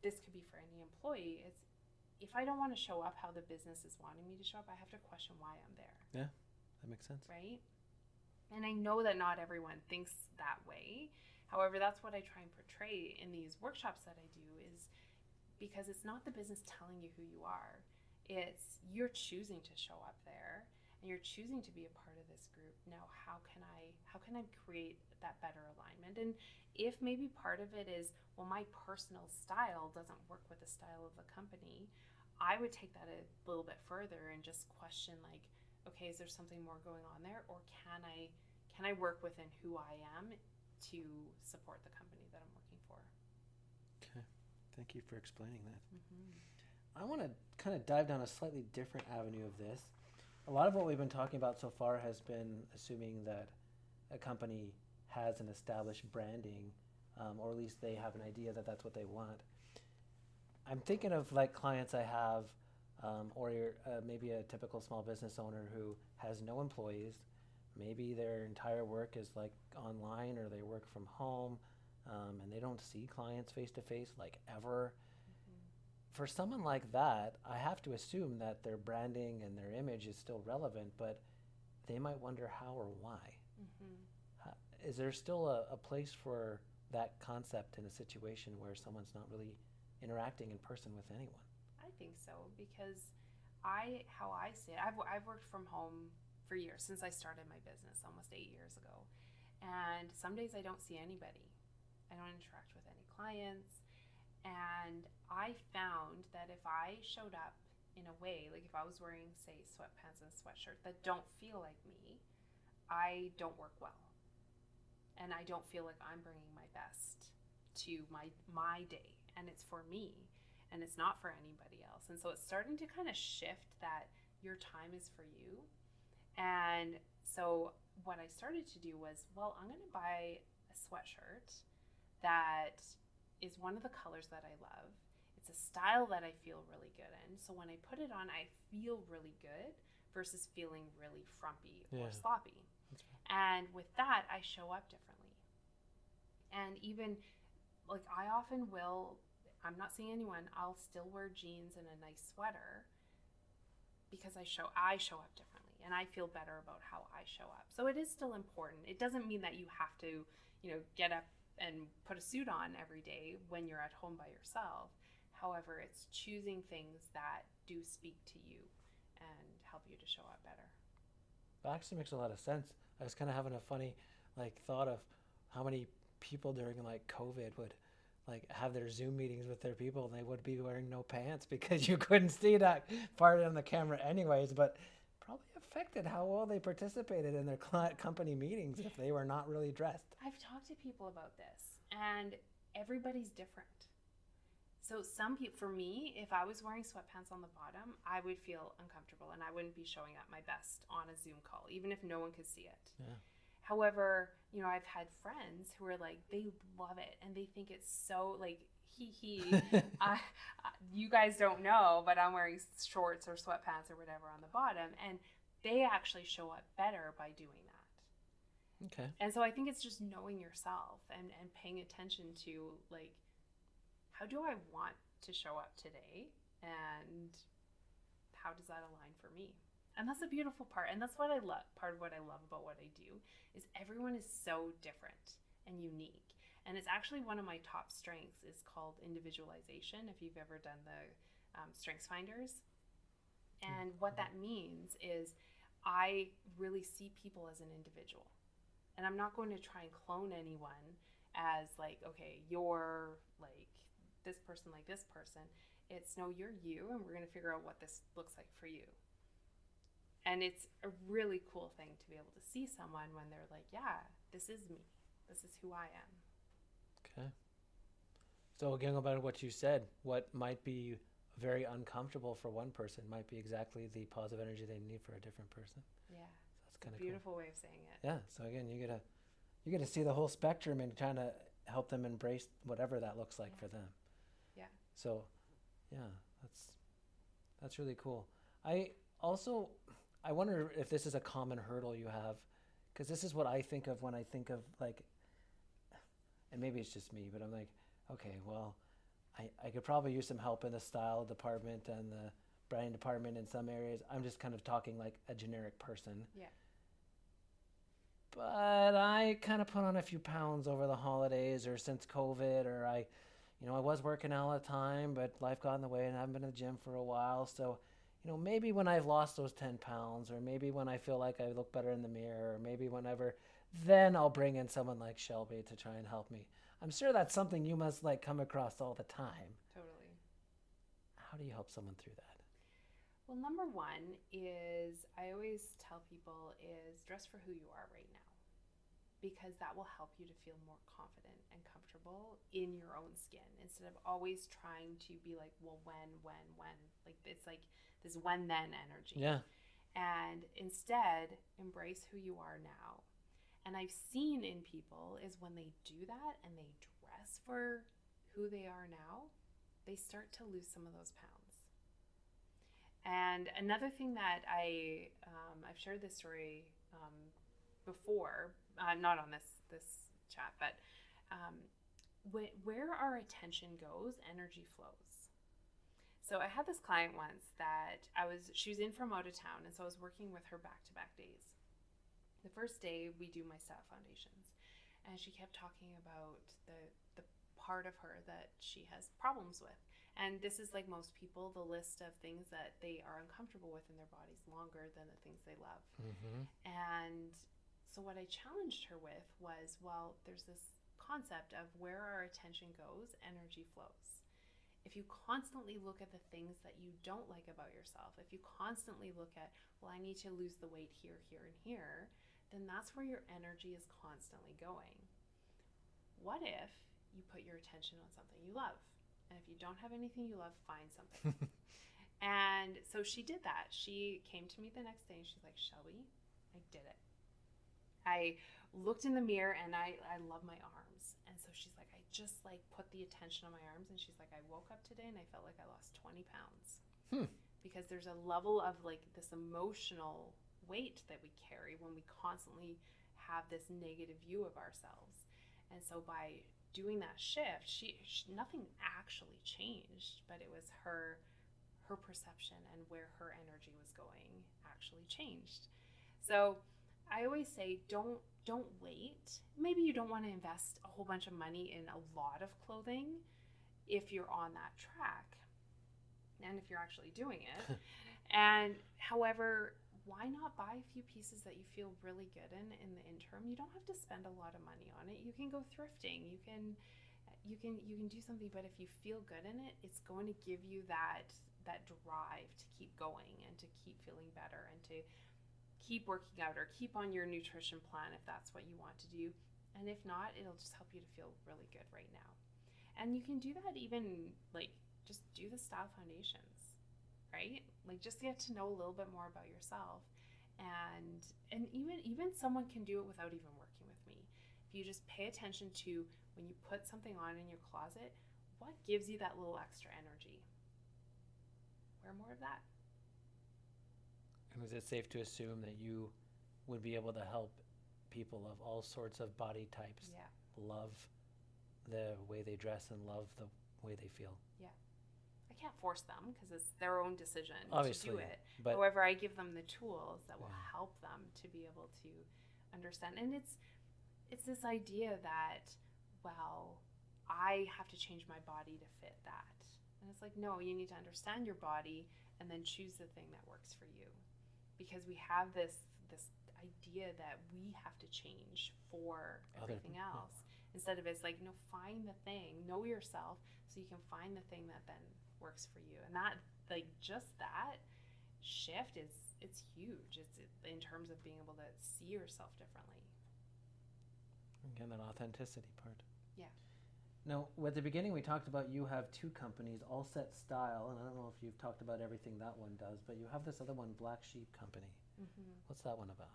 this could be for any employee, it's if I don't want to show up how the business is wanting me to show up, I have to question why I'm there. Yeah, that makes sense. Right? And I know that not everyone thinks that way. However, that's what I try and portray in these workshops that I do, is because it's not the business telling you who you are. It's you're choosing to show up there, and you're choosing to be a part of this group. Now, how can I create that better alignment? And if maybe part of it is, well, my personal style doesn't work with the style of the company, I would take that a little bit further and just question, like, okay, is there something more going on there, or can I work within who I am to support the company that I'm working for? Okay, thank you for explaining that. Mm-hmm. I want to kind of dive down a slightly different avenue of this. A lot of what we've been talking about so far has been assuming that a company has an established branding, or at least they have an idea that that's what they want. I'm thinking of like clients I have, or maybe a typical small business owner who has no employees. Maybe their entire work is like online, or they work from home, and they don't see clients face to face like ever. For someone like that, I have to assume that their branding and their image is still relevant, but they might wonder how or why. Mm-hmm. Is there still a place for that concept in a situation where someone's not really interacting in person with anyone? I think so, because how I see it, I've worked from home for years, since I started my business almost 8 years ago. And some days I don't see anybody. I don't interact with any clients. And I found that if I showed up in a way, like if I was wearing, say, sweatpants and a sweatshirt that don't feel like me, I don't work well. and I don't feel like I'm bringing my best to my day, and it's for me, and it's not for anybody else. And so it's starting to kind of shift that your time is for you. And so what I started to do was, well, I'm going to buy a sweatshirt that is one of the colors that I love. It's a style that I feel really good in. So when I put it on, I feel really good versus feeling really frumpy or sloppy. That's right. And with that, I show up differently. And even like I often will, I'm not seeing anyone, I'll still wear jeans and a nice sweater because I show up differently and I feel better about how I show up. So it is still important. It doesn't mean that you have to, get up and put a suit on every day when you're at home by yourself. However, it's choosing things that do speak to you and help you to show up better. That actually makes a lot of sense. I was kind of having a funny thought of how many people during COVID would have their Zoom meetings with their people, and they would be wearing no pants because you couldn't see that part on the camera anyways, but probably affected how well they participated in their company meetings if they were not really dressed. I've talked to people about this, and everybody's different. So some people, for me, if I was wearing sweatpants on the bottom, I would feel uncomfortable and I wouldn't be showing up my best on a Zoom call, even if no one could see it. Yeah. However, I've had friends who are they love it and they think it's so you guys don't know, but I'm wearing shorts or sweatpants or whatever on the bottom, and they actually show up better by doing that. Okay. And so I think it's just knowing yourself and paying attention to how do I want to show up today, and how does that align for me? And that's a beautiful part. And that's what I love. Part of what I love about what I do is everyone is so different and unique. And it's actually one of my top strengths is called individualization, if you've ever done the Strengths Finders. And what that means is I really see people as an individual. And I'm not going to try and clone anyone as okay, you're this person like this person. It's no, you're you, and we're going to figure out what this looks like for you. And it's a really cool thing to be able to see someone when they're yeah, this is me. This is who I am. Okay. So again, about what you said, what might be very uncomfortable for one person might be exactly the positive energy they need for a different person. Yeah. So that's kind of beautiful way of saying it. Yeah. So again, you get to see the whole spectrum and trying to help them embrace whatever that looks like for them. Yeah. So, yeah, that's really cool. I wonder if this is a common hurdle you have, because this is what I think of when I think of and maybe it's just me, but I'm okay, well, I could probably use some help in the style department and the branding department in some areas. I'm just kind of talking like a generic person. Yeah. But I kind of put on a few pounds over the holidays or since COVID, or I was working all the time, but life got in the way and I haven't been to the gym for a while. So, maybe when I've lost those 10 pounds, or maybe when I feel like I look better in the mirror, or maybe whenever, then I'll bring in someone like Shelby to try and help me. I'm sure that's something you must come across all the time. Totally. How do you help someone through that? Well, number one is I always tell people is dress for who you are right now, because that will help you to feel more confident and comfortable in your own skin instead of always trying to be well, when. It's this when then energy. Yeah. And instead, embrace who you are now. And I've seen in people is when they do that and they dress for who they are now, they start to lose some of those pounds. And another thing that I've shared this story before, not on this chat, but where our attention goes, energy flows. So I had this client once that she was in from out of town, and so I was working with her back-to-back days. The first day we do my style foundations, and she kept talking about the part of her that she has problems with. And this is like most people, the list of things that they are uncomfortable with in their bodies longer than the things they love. Mm-hmm. And so what I challenged her with was, well, there's this concept of where our attention goes, energy flows. If you constantly look at the things that you don't like about yourself, if you constantly look at, well, I need to lose the weight here, here, and here, then that's where your energy is constantly going. what if you put your attention on something you love? And if you don't have anything you love, find something. And so she did that. She came to me the next day and she's like, Shelby, I did it. I looked in the mirror and I love my arms. And so she's like, I just like put the attention on my arms. And she's like, I woke up today and I felt like I lost 20 pounds. Because there's a level of like this emotional weight that we carry when we constantly have this negative view of ourselves. And so by doing that shift, she nothing actually changed, but it was her perception and where her energy was going actually changed. So I always say don't wait. Maybe you don't want to invest a whole bunch of money in a lot of clothing if you're on that track and if you're actually doing it. And however, why not buy a few pieces that you feel really good in the interim? You don't have to spend a lot of money on it. You can go thrifting. You can do something, but if you feel good in it, it's going to give you that drive to keep going and to keep feeling better and to keep working out or keep on your nutrition plan if that's what you want to do. And if not, it'll just help you to feel really good right now. And you can do that even like just do the style foundations, right? Like just get to know a little bit more about yourself. And even someone can do it without even working with me. If you just pay attention to when you put something on in your closet, what gives you that little extra energy? Wear more of that. And is it safe to assume that you would be able to help people of all sorts of body types love the way they dress and love the way they feel? Yeah. I can't force them because it's their own decision Obviously, to do it. But however, I give them the tools that will help them to be able to understand. And it's this idea that, well, I have to change my body to fit that. And it's like, no, you need to understand your body and then choose the thing that works for you. Because we have this idea that we have to change for everything else. Instead of it's like, no, find the thing, know yourself so you can find the thing that then works for you. And that, like, just that shift it's huge. It's in terms of being able to see yourself differently. Again, that authenticity part. Yeah. Now, at the beginning, we talked about you have two companies, All Set Style, and I don't know if you've talked about everything that one does, but you have this other one, Black Sheep Company. Mm-hmm. What's that one about?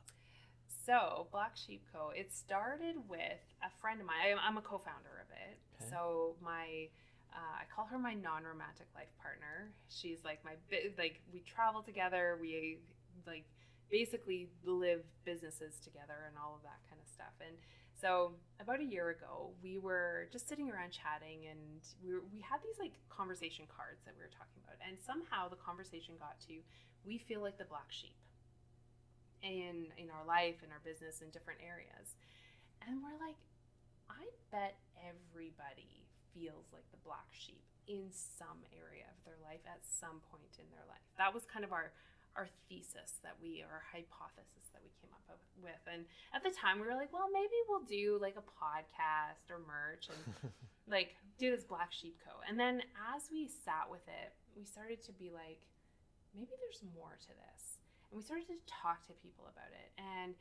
So, Black Sheep Co., it started with a friend of mine. I'm a co-founder of it. Okay. So, I call her my non-romantic life partner. She's like we travel together. We basically live businesses together and all of that kind of stuff. And so about a year ago, we were just sitting around chatting, and we had these conversation cards that we were talking about. And somehow the conversation got to, we feel like the black sheep in our life, in our business, in different areas. And we're like, I bet everybody feels like the black sheep in some area of their life at some point in their life. That was kind of our thesis our hypothesis that we came up with. And at the time we were like, well, maybe we'll do a podcast or merch and do this Black Sheep Co. And then as we sat with it, we started to be like, maybe there's more to this. And we started to talk to people about it. And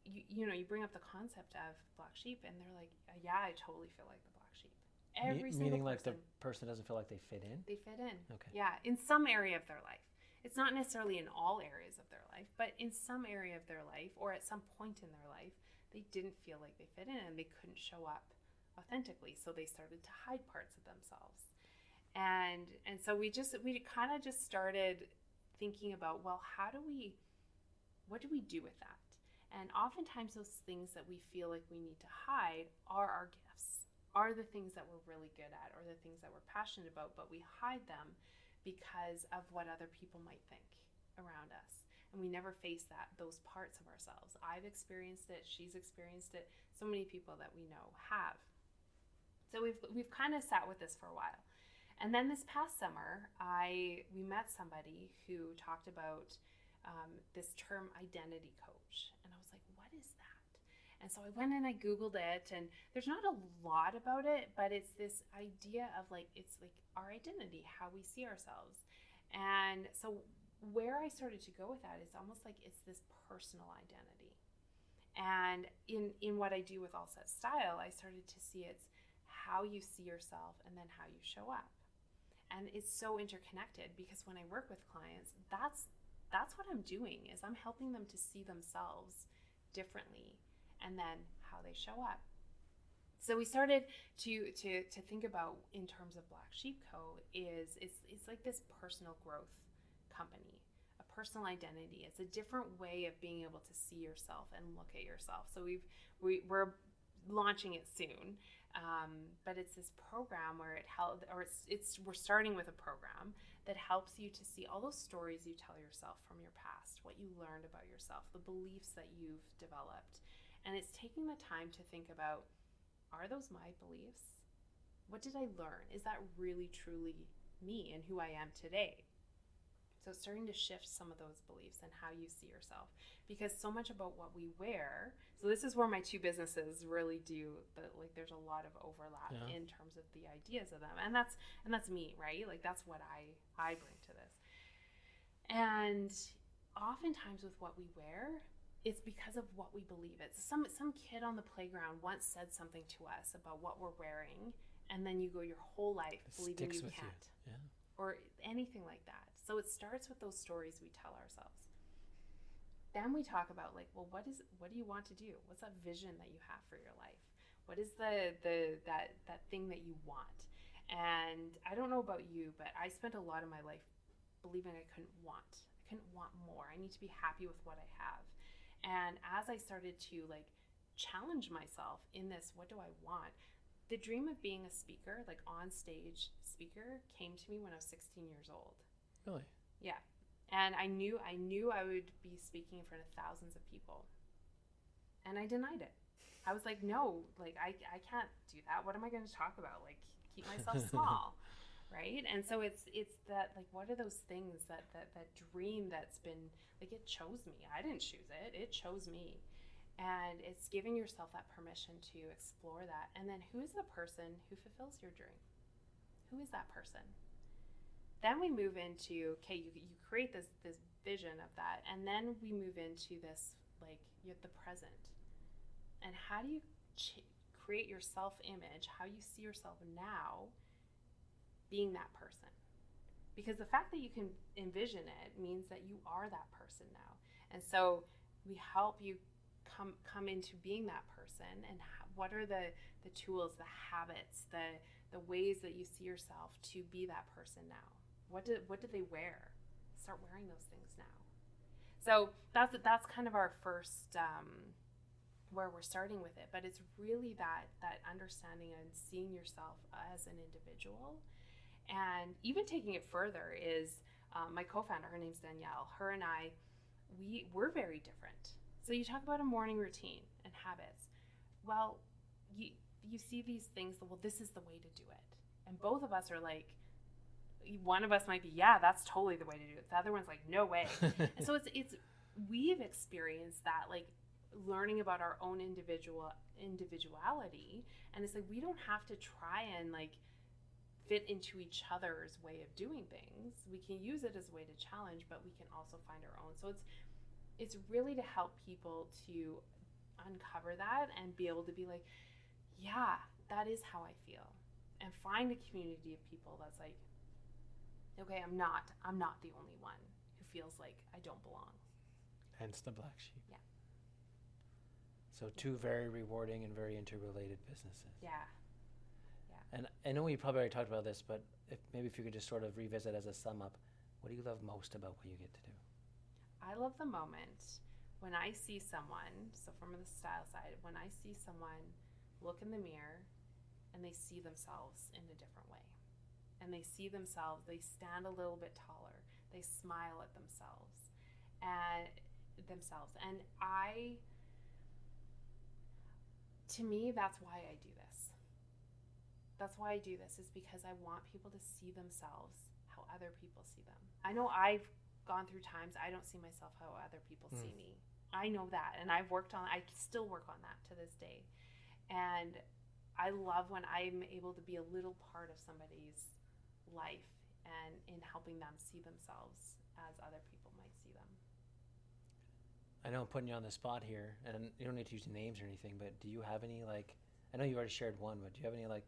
you bring up the concept of black sheep and they're like, yeah, I totally feel like the black sheep. Every single person. Meaning the person doesn't feel like they fit in? They fit in. Okay. Yeah, in some area of their life. It's not necessarily in all areas of their life, but in some area of their life or at some point in their life, they didn't feel like they fit in and they couldn't show up authentically. So they started to hide parts of themselves. And so we kind of just started thinking about, well, what do we do with that? And oftentimes those things that we feel like we need to hide are our gifts, are the things that we're really good at, or the things that we're passionate about, but we hide them because of what other people might think around us. And we never face those parts of ourselves. I've experienced it, she's experienced it, so many people that we know have. So we've kind of sat with this for a while. And then this past summer, we met somebody who talked about this term identity coach. And I was like, what is that? And so I went and I Googled it, and there's not a lot about it, but it's this idea of it's our identity, how we see ourselves. And so where I started to go with that is almost like it's this personal identity. And in what I do with All Set Style, I started to see it's how you see yourself and then how you show up. And it's so interconnected, because when I work with clients, that's what I'm doing, is I'm helping them to see themselves differently and then how they show up. So we started to think about, in terms of Black Sheep Co., it's like this personal growth company, a personal identity. It's a different way of being able to see yourself and look at yourself. So we're launching it soon, but it's this program where we're starting with a program that helps you to see all those stories you tell yourself from your past, what you learned about yourself, the beliefs that you've developed. And it's taking the time to think about, are those my beliefs? What did I learn? Is that really truly me and who I am today? So starting to shift some of those beliefs and how you see yourself, because so much about what we wear. So this is where my two businesses really do, there's a lot of overlap in terms of the ideas of them, and that's me, right? Like that's what I bring to this. And oftentimes with what we wear, it's because of what we believe. It's some kid on the playground once said something to us about what we're wearing, and then you go your whole life believing you can't, or anything like that. So it starts with those stories we tell ourselves. Then we talk about what do you want to do? What's that vision that you have for your life? What is that thing that you want? And I don't know about you, but I spent a lot of my life believing I couldn't want more. I need to be happy with what I have. And as I started to challenge myself in this, what do I want? The dream of being a speaker, on stage speaker, came to me when I was 16 years old. Really? Yeah. And I knew I would be speaking in front of thousands of people. And I denied it. I was like, no, I can't do that. What am I going to talk about? Keep myself small. Right? And so it's that, what are those things, that dream that's been, it chose me. I didn't choose it. It chose me. And it's giving yourself that permission to explore that. And then who is the person who fulfills your dream? Who is that person? Then we move into, okay, you create this vision of that, and then we move into this, the present. And how do you create your self-image, how you see yourself now being that person? Because the fact that you can envision it means that you are that person now. And so we help you come into being that person, and what are the tools, the habits, the ways that you see yourself to be that person now? What do they wear? Start wearing those things now. So that's kind of our first where we're starting with it. But it's really that understanding and seeing yourself as an individual. And even taking it further is my co-founder, her name's Danielle. Her and I, we're very different. So you talk about a morning routine and habits. Well, you see these things, well, this is the way to do it. And both of us are one of us might be, yeah, that's totally the way to do it. The other one's like, no way. And so it's we've experienced that, learning about our own individuality. And it's we don't have to try and fit into each other's way of doing things. We can use it as a way to challenge, but we can also find our own. So it's really to help people to uncover that and be able to be yeah, that is how I feel. And find a community of people that's okay, I'm not the only one who feels like I don't belong. Hence the Black Sheep. Yeah. So two very rewarding and very interrelated businesses. Yeah. And I know we probably already talked about this, but if you could just sort of revisit as a sum up, what do you love most about what you get to do? I love the moment when I see someone, so from the style side, when I see someone look in the mirror and they see themselves in a different way. And they see themselves, they stand a little bit taller, they smile at themselves. And to me, that's why I do this. That's why I do this, is because I want people to see themselves how other people see them. I know I've gone through times I don't see myself how other people see me. I know that, and I still work on that to this day. And I love when I'm able to be a little part of somebody's life and in helping them see themselves as other people might see them. I know I'm putting you on the spot here, and you don't need to use names or anything, but do you have any, like, I know you already shared one, but do you have any, like,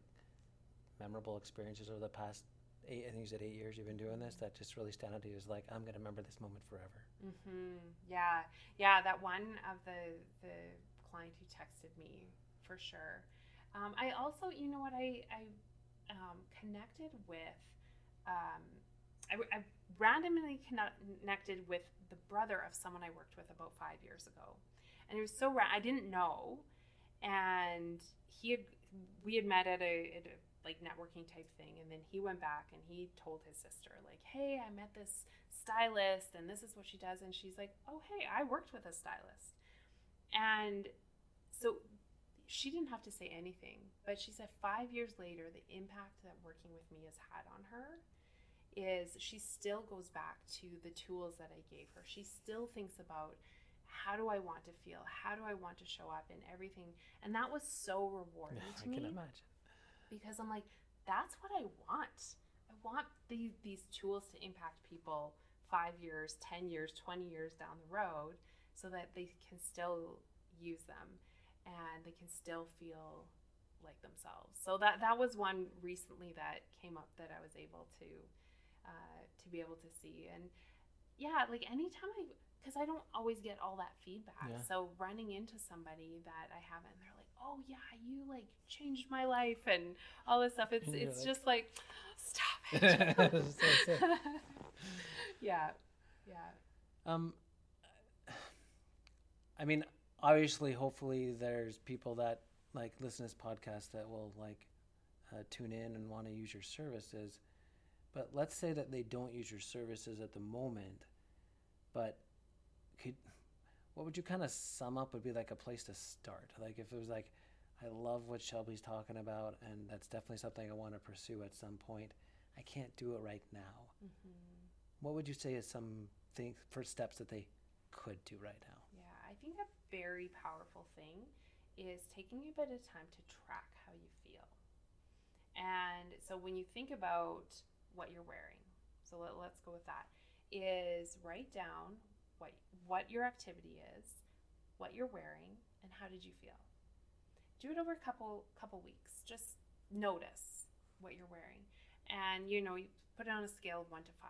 memorable experiences over the past I think you said 8 years you've been doing this, that just really stand out to you as like, I'm going to remember this moment forever? Yeah, that one of the client who texted me, for sure. I also, you know what, I connected with, I randomly connected with the brother of someone I worked with about 5 years ago. And it was so I didn't know. And we had met at a like networking type thing, and then he went back and he told his sister, like, hey, I met this stylist and this is what she does. And she's like, oh, hey, I worked with a stylist. And so she didn't have to say anything, but she said 5 years later, the impact that working with me has had on her is she still goes back to the tools that I gave her. She still thinks about, how do I want to feel? How do I want to show up in everything? And that was so rewarding to me. I can imagine. Because I'm like, that's what I want. I want these tools to impact people 5 years, 10 years, 20 years down the road, so that they can still use them and they can still feel like themselves. So that was one recently that came up that I was able to be able to see. And yeah, like anytime because I don't always get all that feedback. Yeah. So running into somebody that I haven't, they're like, oh yeah, you like changed my life and all this stuff. It's like, just like, stop it. So Yeah. I mean, obviously, hopefully there's people that like listen to this podcast that will like tune in and want to use your services. But let's say that they don't use your services at the moment, but what would you kind of sum up would be like a place to start? Like if it was like, I love what Shelby's talking about, and that's definitely something I want to pursue at some point. I can't do it right now. Mm-hmm. What would you say is some first steps that they could do right now? Yeah, I think a very powerful thing is taking a bit of time to track how you feel. And so when you think about what you're wearing, so let's go with that, is write down what your activity is, what you're wearing, and how did you feel. Do it over a couple weeks. Just notice what you're wearing. And, you put it on a scale of 1 to 5.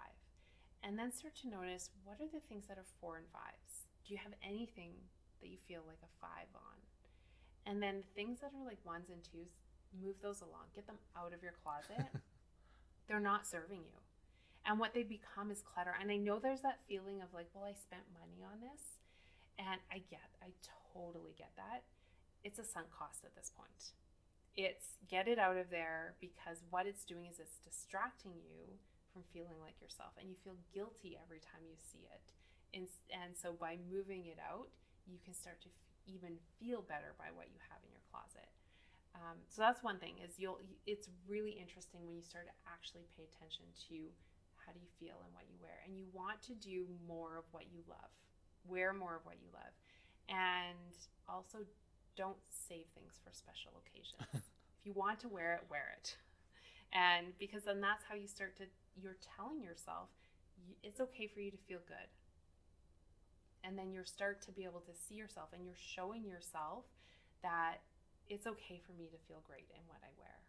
And then start to notice, what are the things that are 4 and 5s? Do you have anything that you feel like a 5 on? And then things that are like 1s and 2s, move those along. Get them out of your closet. They're not serving you. And what they become is clutter. And I know there's that feeling of like, well, I spent money on this. And I totally get that. It's a sunk cost at this point. It's get it out of there, because what it's doing is it's distracting you from feeling like yourself. And you feel guilty every time you see it. And so by moving it out, you can start to even feel better by what you have in your closet. So that's one thing, is it's really interesting when you start to actually pay attention to how do you feel and what you wear. And you want to do more of what you love. Wear more of what you love. And also, don't save things for special occasions. If you want to wear it. And because then that's how you're telling yourself it's okay for you to feel good. And then you start to be able to see yourself, and you're showing yourself that it's okay for me to feel great in what I wear.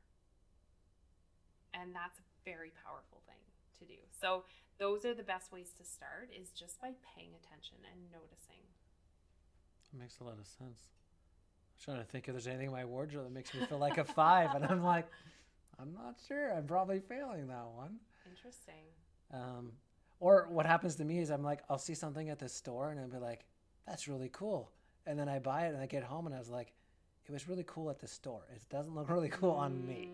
And that's a very powerful thing to do. So those are the best ways to start, is just by paying attention and noticing. It makes a lot of sense. I'm trying to think if there's anything in my wardrobe that makes me feel like a 5, and I'm like, I'm not sure. I'm probably failing that one. Interesting. Or what happens to me is I'm like, I'll see something at the store and I'll be like, that's really cool. And then I buy it and I get home and I was like, it was really cool at the store. It doesn't look really cool on me.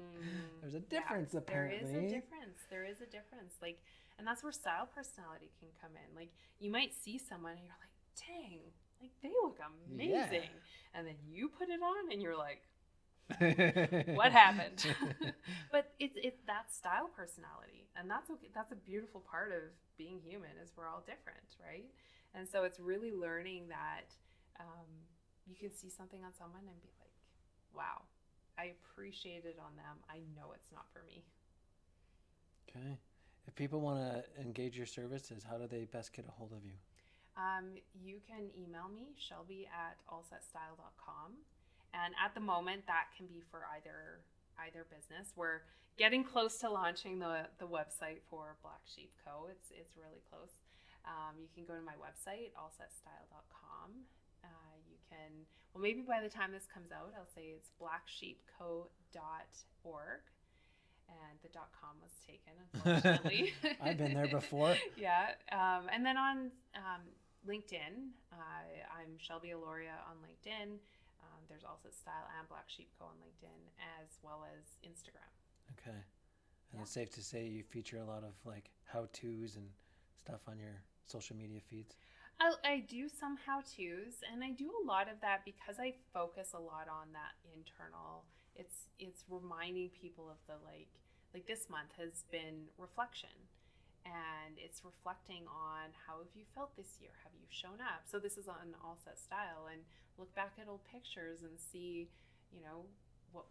There's a difference, apparently. There is a difference. Like, and that's where style personality can come in. Like, you might see someone and you're like, dang, like they look amazing. Yeah. And then you put it on and you're like, what happened? But it's that style personality, and that's okay. That's a beautiful part of being human, is we're all different, right? And so it's really learning that you can see something on someone and be like, wow, I appreciate it on them. I know it's not for me. Okay. If people want to engage your services, how do they best get a hold of you? You can email me, Shelby at allsetstyle.com. And at the moment, that can be for either business. We're getting close to launching the website for Black Sheep Co. It's really close. You can go to my website, allsetstyle.com. You can, well, maybe by the time this comes out, I'll say it's blacksheepco.org. And the .com was taken, unfortunately. I've been there before. Yeah. And then on LinkedIn, I'm Shelby Eloria on LinkedIn. There's also Style and Black Sheep Co. on LinkedIn, as well as Instagram. Okay. And it's safe to say you feature a lot of like how-tos and stuff on your social media feeds? I do some how-tos, and I do a lot of that because I focus a lot on that internal. It's reminding people of the like this month has been reflection, and it's reflecting on how have you felt this year? Have you shown up? So this is on All Set Style, and look back at old pictures and see,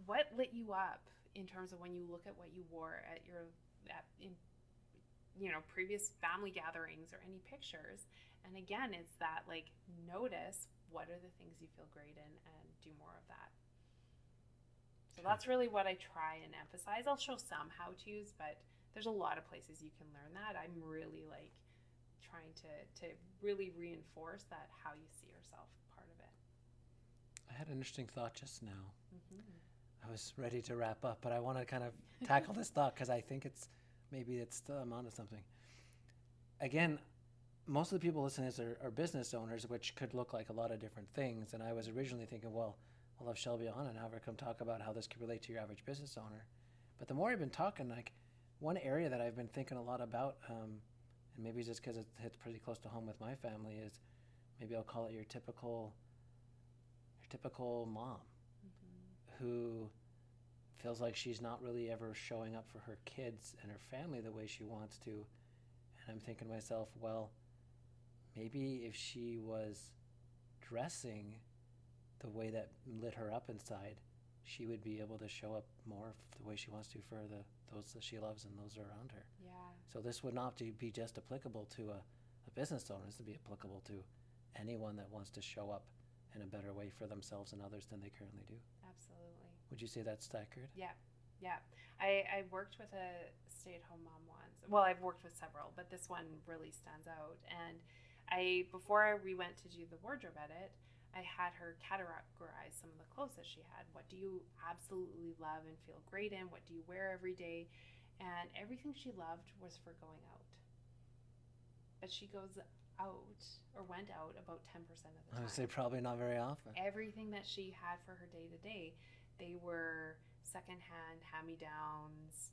what lit you up in terms of when you look at what you wore in previous family gatherings or any pictures. And again, it's that like notice what are the things you feel great in and do more of that. So that's really what I try and emphasize. I'll show some how-tos, but there's a lot of places you can learn that. I'm really like trying to really reinforce that how you see yourself part of it. I had an interesting thought just now. I was ready to wrap up, but I want to kind of tackle this thought because I think maybe it's still I'm onto something. Again, most of the people listening to this are business owners, which could look like a lot of different things. And I was originally thinking, well, I'll have Shelby on and have her come talk about how this could relate to your average business owner. But the more I've been talking, like one area that I've been thinking a lot about, and maybe it's just because it hits pretty close to home with my family, is maybe I'll call it your typical mom who feels like she's not really ever showing up for her kids and her family the way she wants to. And I'm thinking to myself, well, maybe if she was dressing the way that lit her up inside, she would be able to show up more the way she wants to for those that she loves and those around her. Yeah. So this would not be just applicable to a business owner. This would be applicable to anyone that wants to show up in a better way for themselves and others than they currently do. Absolutely. Would you say that's accurate? Yeah. I worked with a stay-at-home mom once. Well, I've worked with several, but this one really stands out. And before we went to do the wardrobe edit, I had her categorize some of the clothes that she had. What do you absolutely love and feel great in? What do you wear every day? And everything she loved was for going out. But she goes out or went out about 10% of the time. I would say probably not very often. Everything that she had for her day to day, they were secondhand hand-me-downs,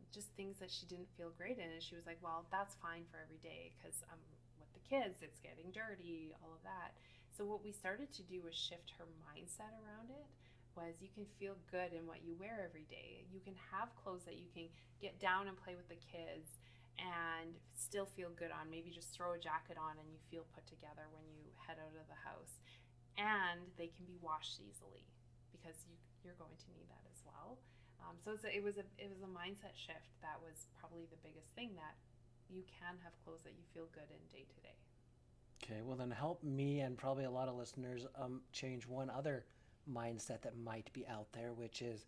just things that she didn't feel great in. And she was like, well, that's fine for every day because I'm with the kids, it's getting dirty, all of that. So what we started to do was shift her mindset around it. Was you can feel good in what you wear every day. You can have clothes that you can get down and play with the kids and still feel good on. Maybe just throw a jacket on and you feel put together when you head out of the house. And they can be washed easily because you're going to need that as well. So it was a mindset shift that was probably the biggest thing, that you can have clothes that you feel good in day to day. Okay, well then help me and probably a lot of listeners change one other mindset that might be out there, which is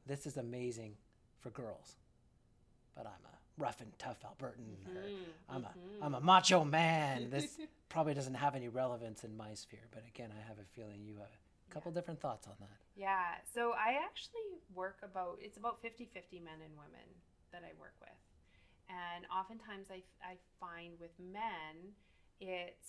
this is amazing for girls, but I'm a rough and tough Albertan, or I'm a macho man. This probably doesn't have any relevance in my sphere, but again, I have a feeling you have a couple different thoughts on that. Yeah, so I actually it's about 50-50 men and women that I work with. And oftentimes I find with men,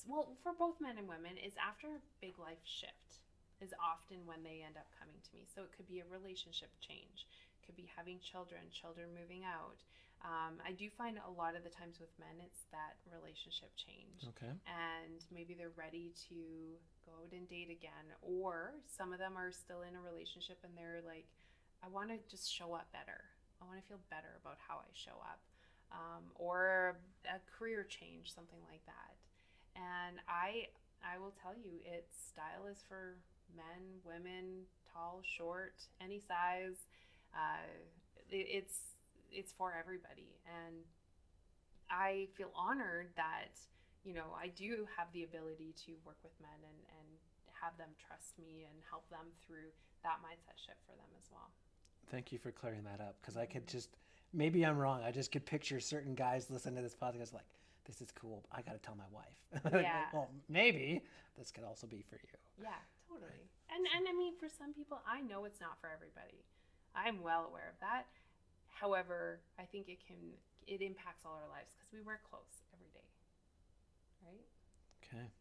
for both men and women, it's after a big life shift is often when they end up coming to me. So it could be a relationship change, it could be having children moving out. I do find a lot of the times with men, it's that relationship change. Okay. And maybe they're ready to go out and date again, or some of them are still in a relationship and they're like, I want to just show up better. I want to feel better about how I show up. Or a career change, something like that. And I will tell you, style is for men, women, tall, short, any size. It's for everybody. And I feel honored that I do have the ability to work with men and have them trust me and help them through that mindset shift for them as well. Thank you for clearing that up, because I could just, maybe I'm wrong, I just could picture certain guys listening to this podcast like, this is cool, I got to tell my wife. Yeah. Well, maybe this could also be for you. Yeah, totally. And I mean, for some people, I know it's not for everybody. I'm well aware of that. However, I think it impacts all our lives because we wear clothes every day, right? Okay.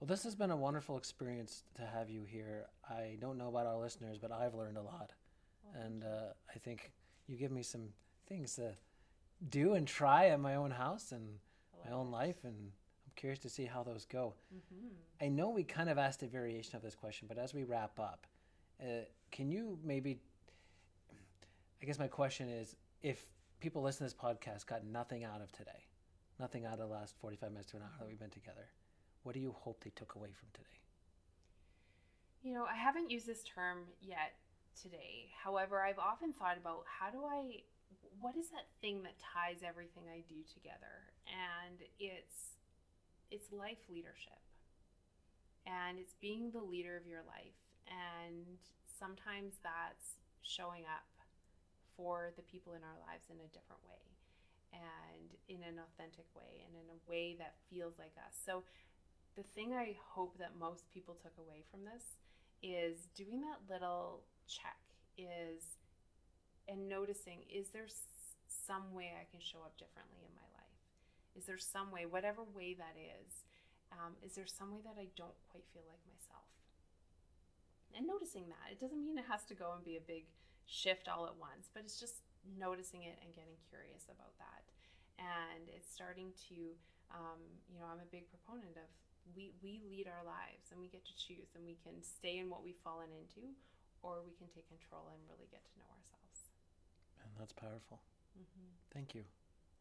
Well, this has been a wonderful experience to have you here. I don't know about our listeners, but I've learned a lot. And I think you give me some things to do and try at my own house and my own life, and I'm curious to see how those go. Mm-hmm. I know we kind of asked a variation of this question, but as we wrap up, can you maybe, I guess my question is, if people listen to this podcast got nothing out of today, nothing out of the last 45 minutes to an hour that we've been together, what do you hope they took away from today? I haven't used this term yet today. However, I've often thought about what is that thing that ties everything I do together? And it's life leadership. And it's being the leader of your life. And sometimes that's showing up for the people in our lives in a different way, and in an authentic way, and in a way that feels like us. So the thing I hope that most people took away from this is doing that little check and noticing, is there some way I can show up differently in my life? Is there some way, whatever way that is there some way that I don't quite feel like myself? And noticing that. It doesn't mean it has to go and be a big shift all at once, but it's just noticing it and getting curious about that. And it's starting to, I'm a big proponent of we lead our lives, and we get to choose, and we can stay in what we've fallen into, or we can take control and really get to know ourselves. And that's powerful. Mm-hmm. Thank you.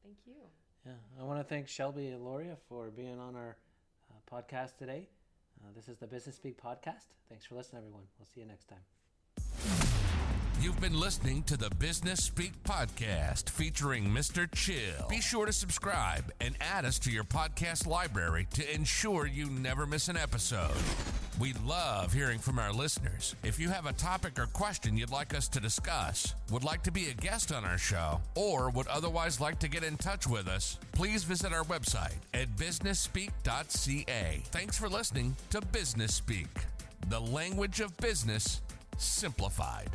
Thank you. Yeah, I want to thank Shelby Eloria for being on our podcast today. This is the Business Speak podcast. Thanks for listening, everyone. We'll see you next time. You've been listening to the Business Speak podcast featuring Mr. Chill. Be sure to subscribe and add us to your podcast library to ensure you never miss an episode. We love hearing from our listeners. If you have a topic or question you'd like us to discuss, would like to be a guest on our show, or would otherwise like to get in touch with us, please visit our website at businessspeak.ca. Thanks for listening to Business Speak, the language of business simplified.